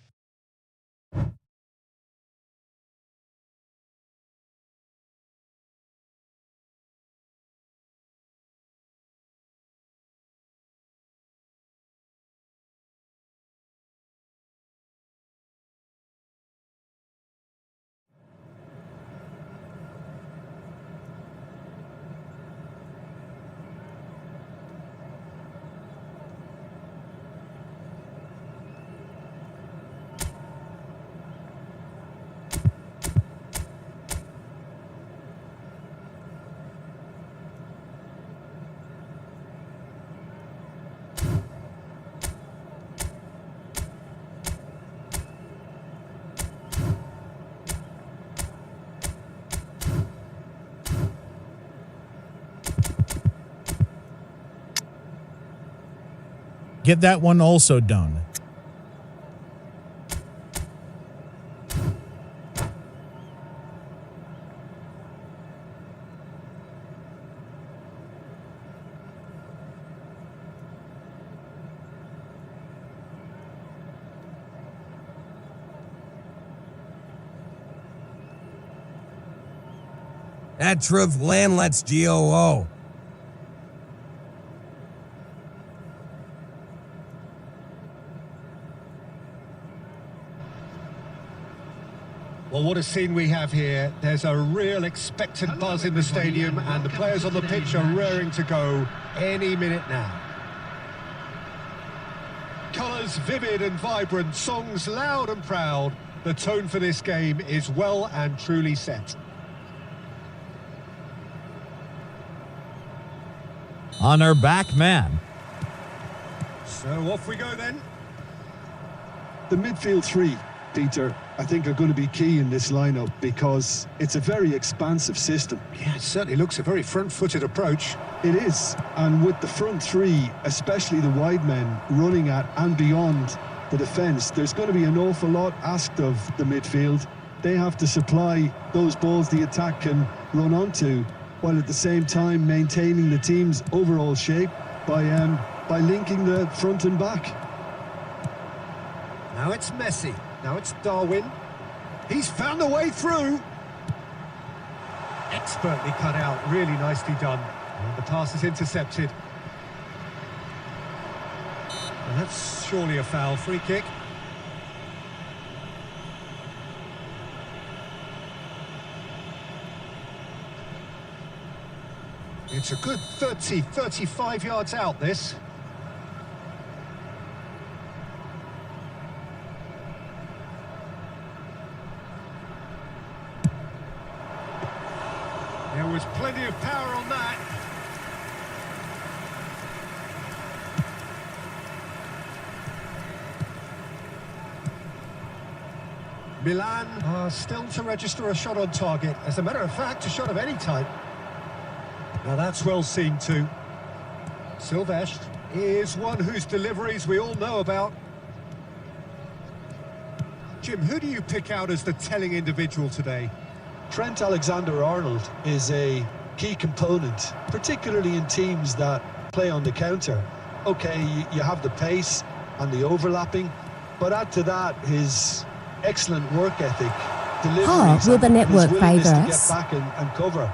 Get that one also done. Etrov Lan lets GOO. Well, what a scene we have here. There's a real expectant buzz in the stadium, and the players on the pitch are raring to go any minute now. Colours vivid and vibrant, songs loud and proud. The tone for this game is well and truly set. On our back man. So off we go then. The midfield three, Peter, I think are going to be key in this lineup because it's a very expansive system. Yeah, it certainly looks a very front-footed approach. It is, and with the front three, especially the wide men, running at and beyond the defence, there's going to be an awful lot asked of the midfield. They have to supply those balls the attack can run onto, while at the same time maintaining the team's overall shape by linking the front and back. Now it's Messi. Now it's Darwin. He's found a way through. Expertly cut out. Really nicely done. And the pass is intercepted. And that's surely a foul. Free kick. It's a good 30, 35 yards out, this. There was plenty of power on that. Milan are still to register a shot on target. As a matter of fact, a shot of any type. Now that's well seen too. Silvestre is one whose deliveries we all know about. Jim, who do you pick out as the telling individual today? Trent Alexander-Arnold is a key component, particularly in teams that play on the counter. Okay, you have the pace and the overlapping, but add to that his excellent work ethic, deliveries, will the network his willingness favour to us? get back and cover.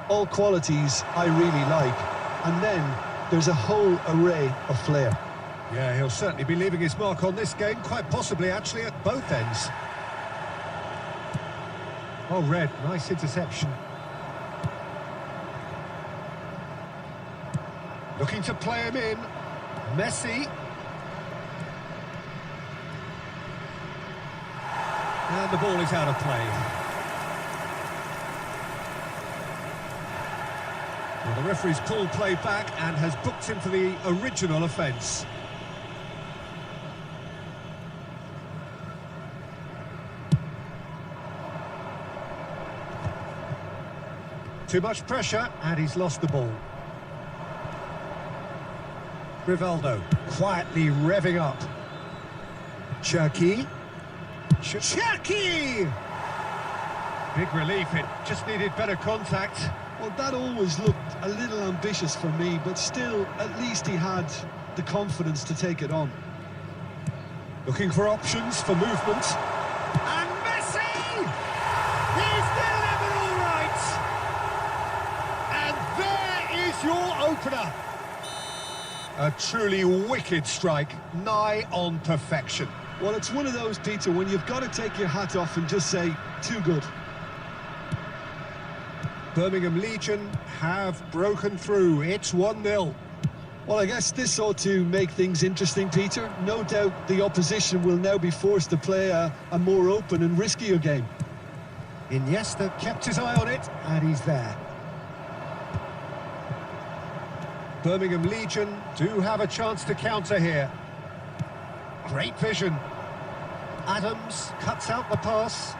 All qualities I really like. And then there's a whole array of flair. Yeah, he'll certainly be leaving his mark on this game, quite possibly actually at both ends. Oh, Red, nice interception. Looking to play him in. Messi. And the ball is out of play. Well, the referee's called play back and has booked him for the original offence. Too much pressure, and he's lost the ball. Rivaldo quietly revving up. Cherki. Cherki! Big relief, it just needed better contact. Well, that always looked a little ambitious for me, but still, at least he had the confidence to take it on. Looking for options for movement. And Messi! He's delivered all right! And there is your opener. A truly wicked strike, nigh on perfection. Well, it's one of those, Peter, when you've got to take your hat off and just say, too good. Birmingham Legion have broken through. It's 1-0. Well, I guess this ought to make things interesting, Peter. No doubt the opposition will now be forced to play a more open and riskier game. Iniesta kept his eye on it, and he's there. Birmingham Legion do have a chance to counter here. Great vision. Adams cuts out the pass.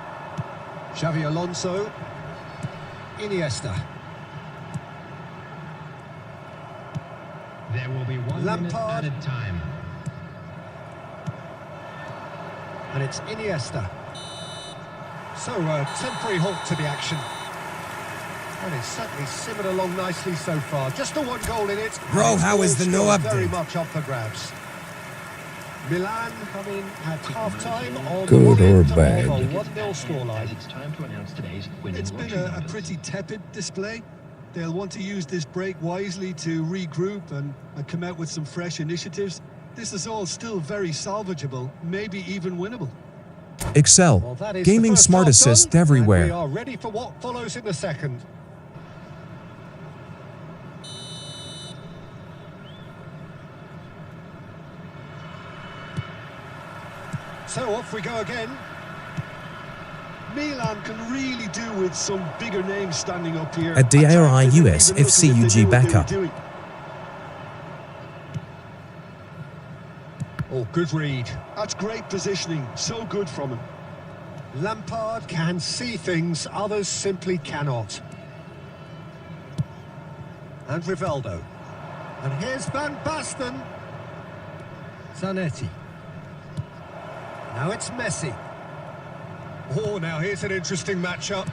Xavi Alonso. Iniesta. There will be 1 minute Lampard. added time. And it's Iniesta. So, a temporary halt to the action. And it's certainly simmered along nicely so far. Just the one goal in it. Bro, how is the no update? Very much up for grabs. Milan coming at half-time on Good the or end bad? of a 1-0 scoreline. It's time to announce today's winning It's been lottery a numbers. pretty tepid display. They'll want to use this break wisely to regroup and come out with some fresh initiatives. This is all still very salvageable, maybe even winnable. Excel. Well, that is Gaming the first Smart half Assist done, and everywhere. we are ready for what follows in the second. So off we go again. Milan can really do with some bigger names standing up here. At DRI At times, they didn't US even look as if they FCUG knew what they were backup. doing. Oh, good read. That's great positioning, so good from him. Lampard can see things others simply cannot. And Rivaldo. And here's Van Basten. Zanetti. Now it's Messi. Oh, now here's an interesting matchup.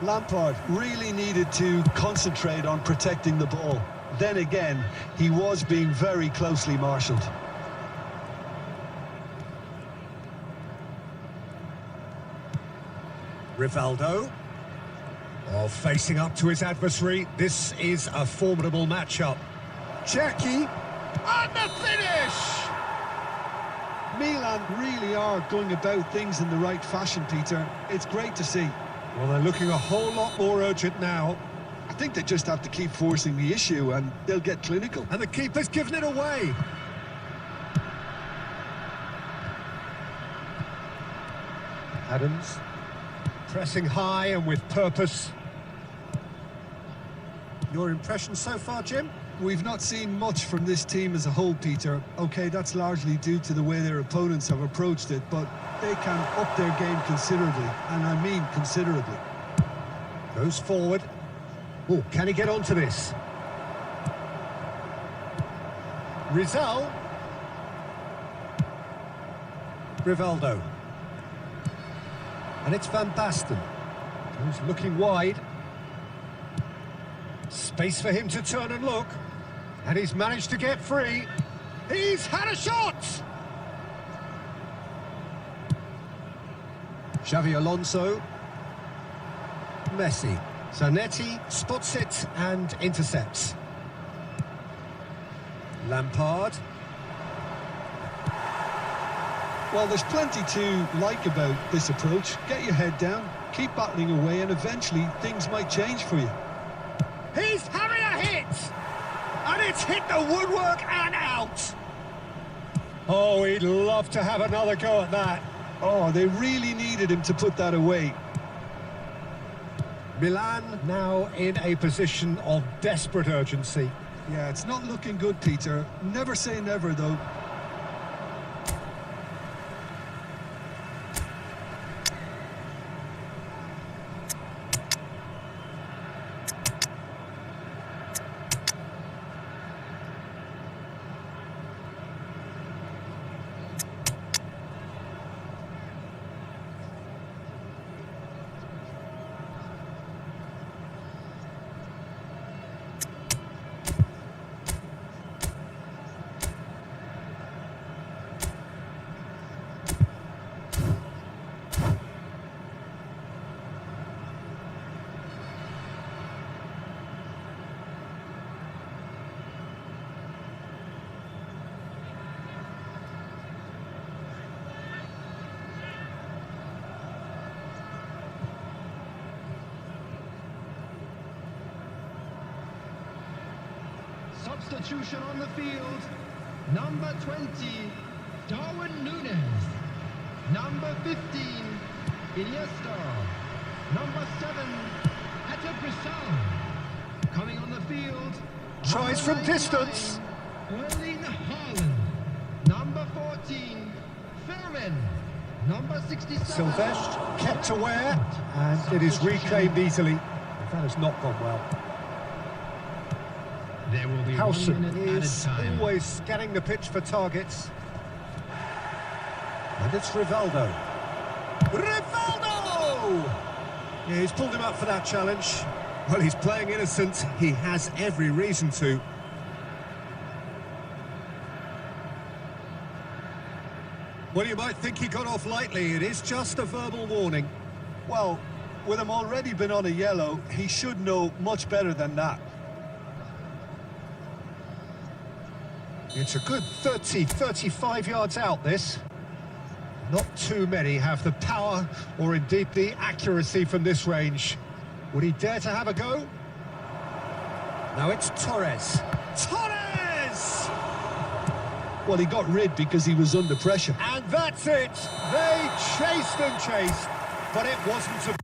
Lampard really needed to concentrate on protecting the ball. Then again, he was being very closely marshalled. Rivaldo. Oh, facing up to his adversary. This is a formidable matchup. Cherki. And the finish! Milan really are going about things in the right fashion, Peter. It's great to see. Well, they're looking a whole lot more urgent now. I think they just have to keep forcing the issue and they'll get clinical. And the keeper's given it away. Adams. Pressing high and with purpose. Your impression so far, Jim? We've not seen much from this team as a whole, Peter. OK, that's largely due to the way their opponents have approached it, but they can up their game considerably, and I mean considerably. Goes forward. Oh, can he get onto this? Rizal. Rivaldo. And it's Van Basten. Who's looking wide. Space for him to turn and look. And he's managed to get free. He's had a shot! Xavi Alonso. Messi. Zanetti spots it and intercepts. Lampard. Well, there's plenty to like about this approach. Get your head down, keep battling away, and eventually things might change for you. He's having a hit! And it's hit the woodwork and out! Oh, he'd love to have another go at that. Oh, they really needed him to put that away. Milan now in a position of desperate urgency. Yeah, it's not looking good, Peter. Never say never, though. Substitution on the field. Number 20, Darwin Núñez. Number 15, Iniesta. Number 7, Etta Brisson. Coming on the field. Tries from distance. Erling Haaland. Number 14, Fermin. Number 67. Silvestre kept aware, and it is reclaimed easily. That has not gone well. There will be Howson 1 minute added is time. always scanning the pitch for targets. And it's Rivaldo. Rivaldo! Yeah, he's pulled him up for that challenge. Well, he's playing innocent. He has every reason to. Well, you might think he got off lightly. It is just a verbal warning. Well, with him already been on a yellow, he should know much better than that. It's a good 30, 35 yards out, this. Not too many have the power or indeed the accuracy from this range. Would he dare to have a go? Now it's Torres. Torres! Well, he got rid because he was under pressure. And that's it. They chased and chased, but it wasn't a...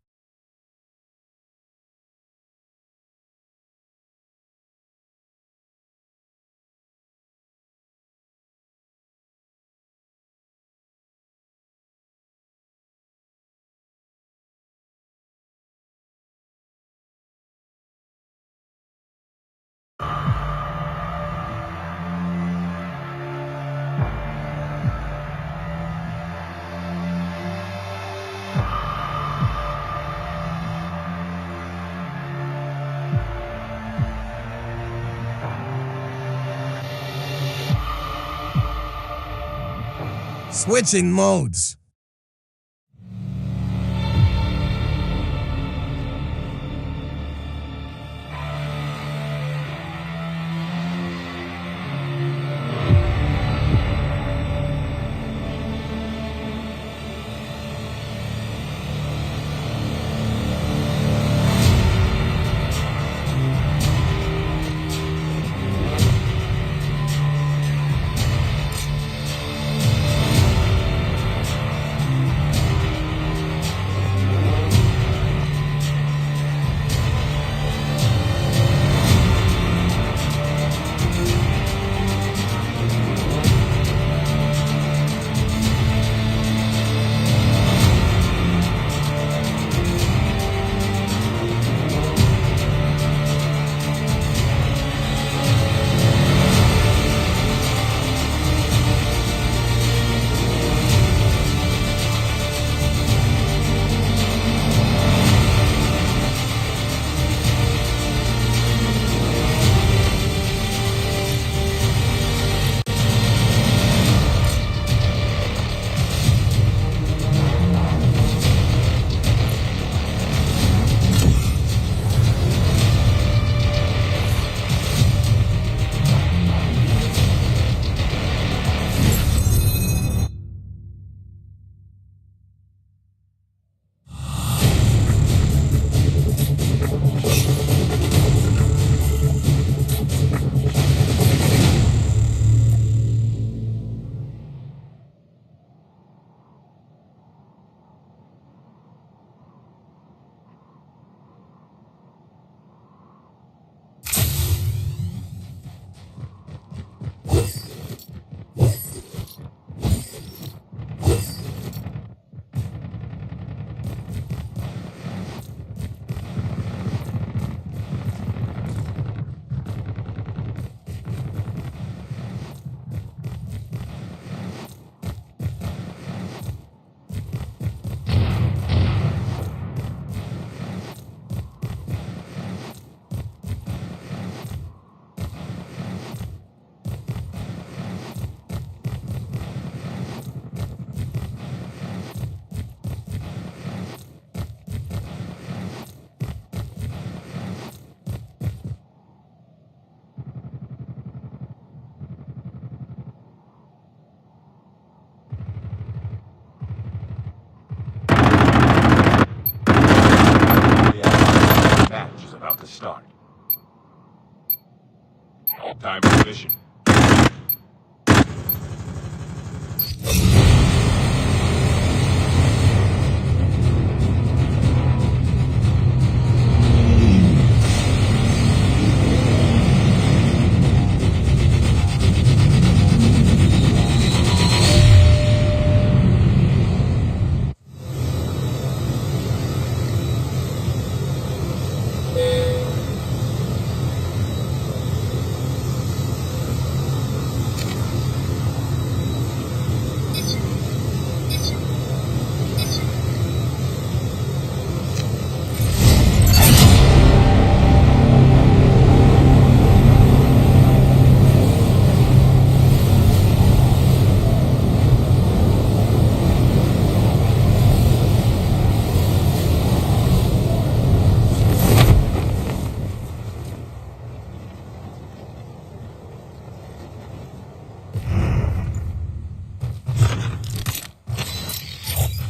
Switching modes. about to start. Time for mission.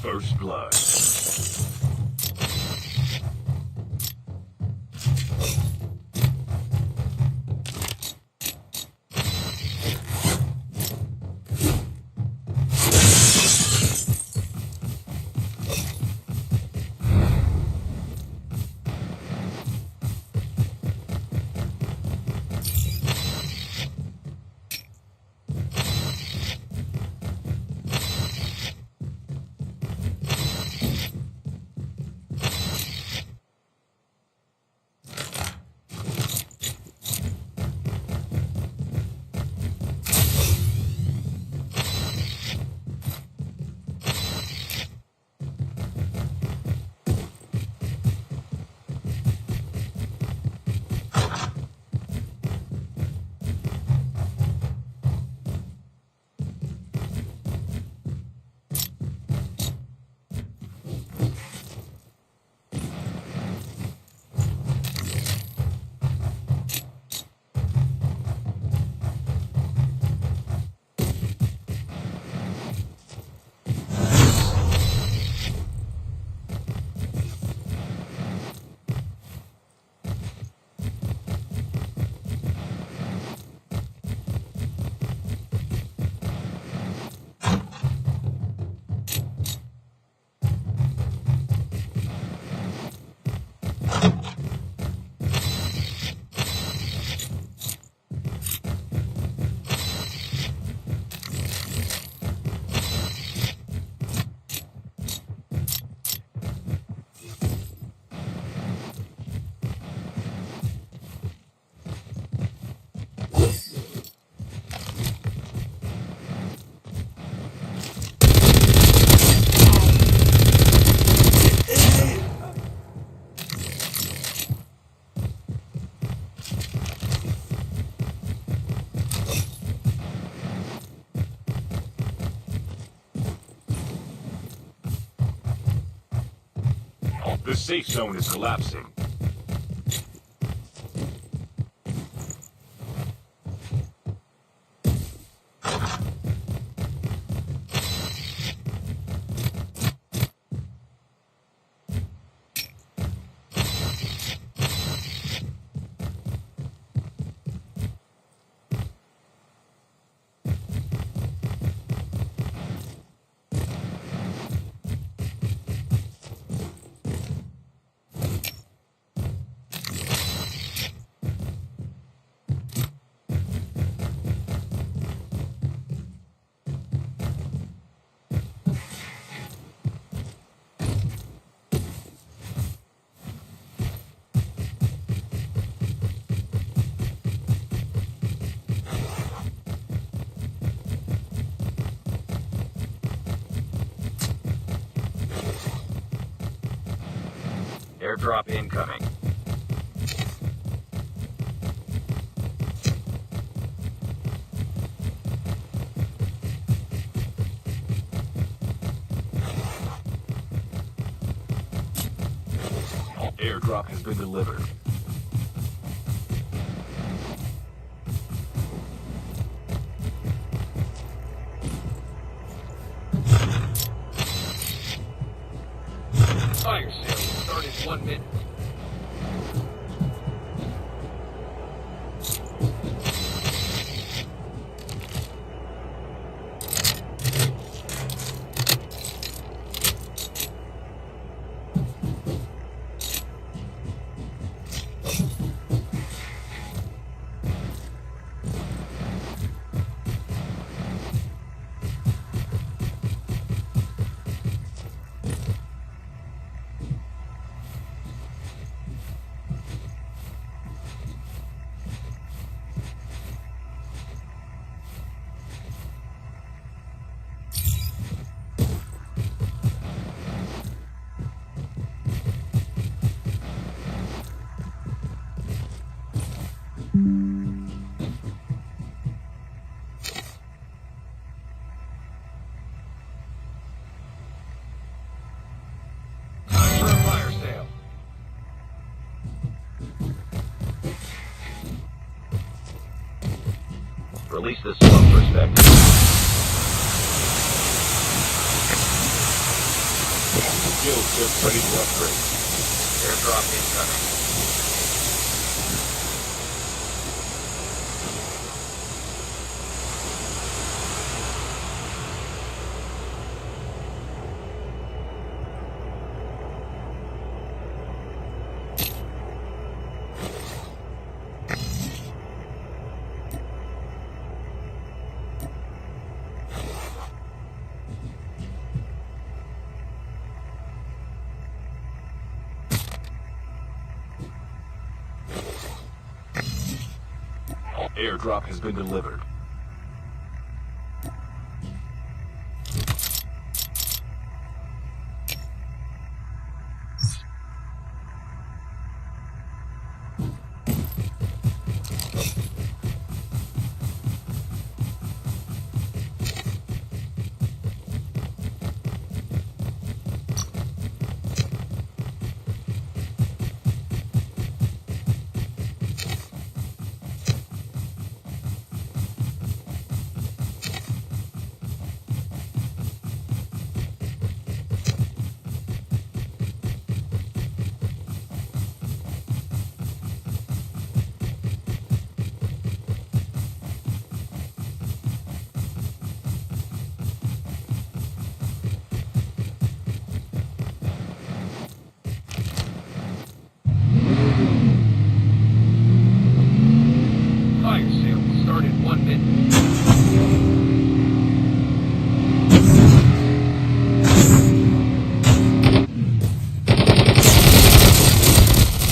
First blood. The safe zone is collapsing. Airdrop incoming. Airdrop has been delivered. Fire sale will start in 1 minute. Release the smoke perspective. Shield just ready to upgrade. Airdrop incoming. Airdrop has been delivered. Fire sale will start in 1 minute.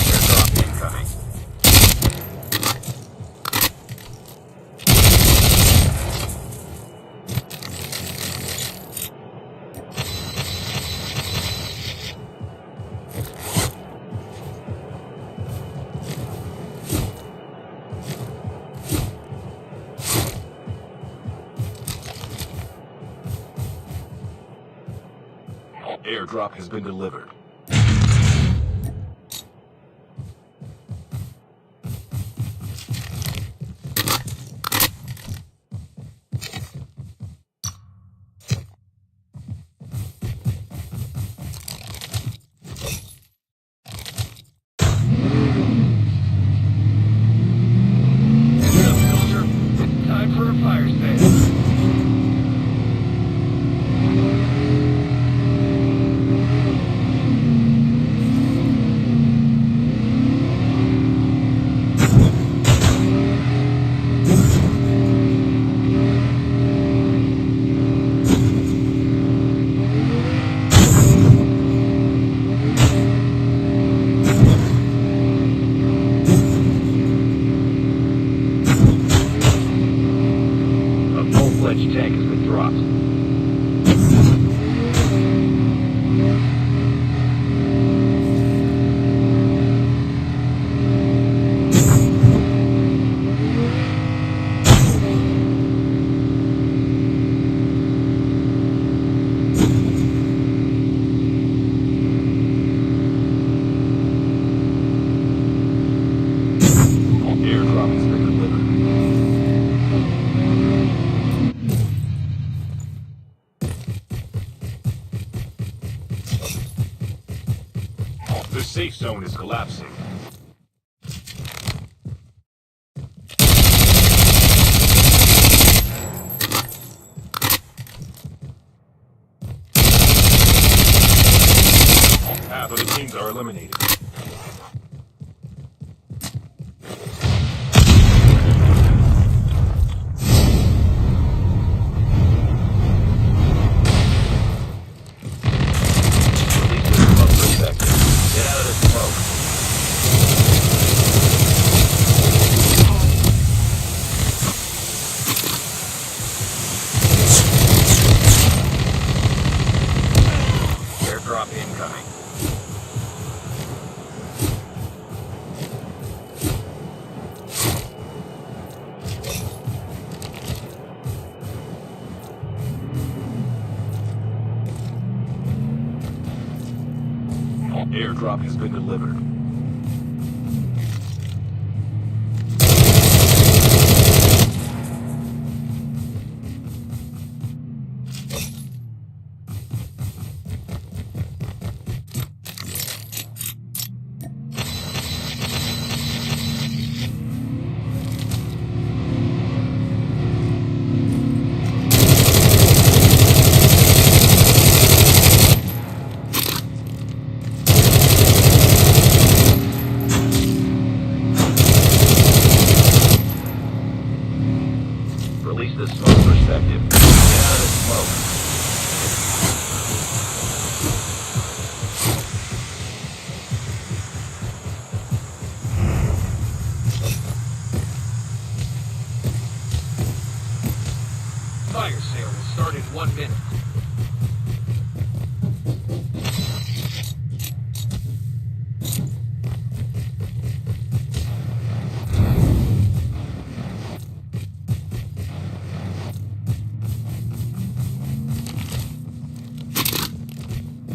Airdrop incoming. Airdrop has been delivered. Get up, soldier. It's time for a fire sale. A full-fledged tank has been dropped. Airdrop has been delivered. The safe zone is collapsing. Half of the teams are eliminated. Release the smoke perspective. Get out of the smoke. Airdrop incoming. Airdrop has been delivered.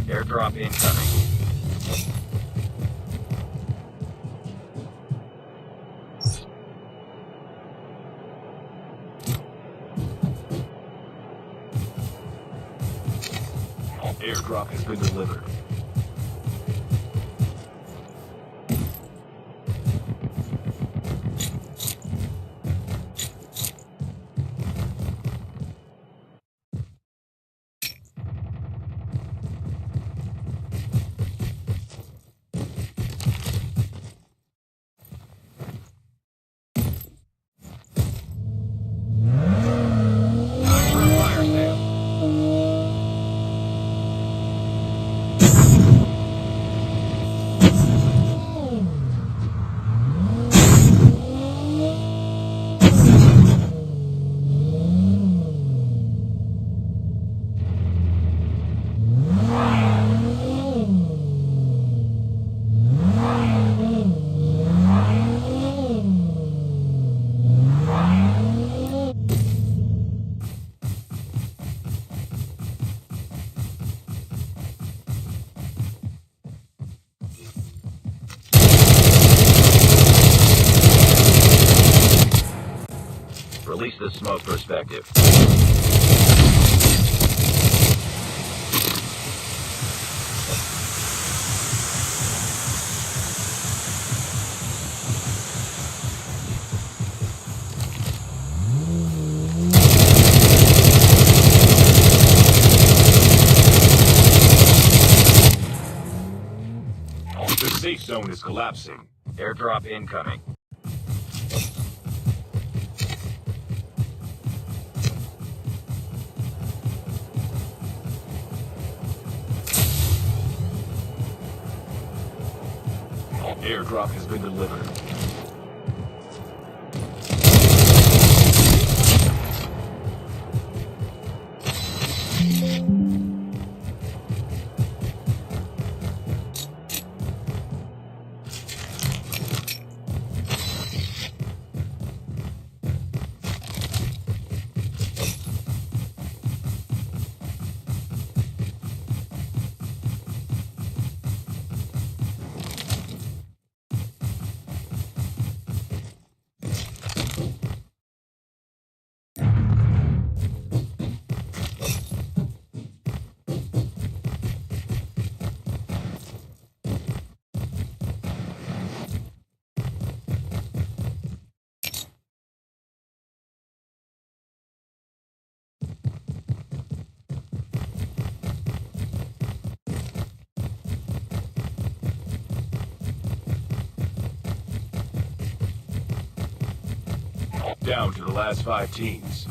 Airdrop incoming. Airdrop has been delivered. Time for a fire sale. Release the smoke perspective. The safe zone is collapsing. Airdrop incoming. Airdrop has been delivered. Down to the last 5 teams.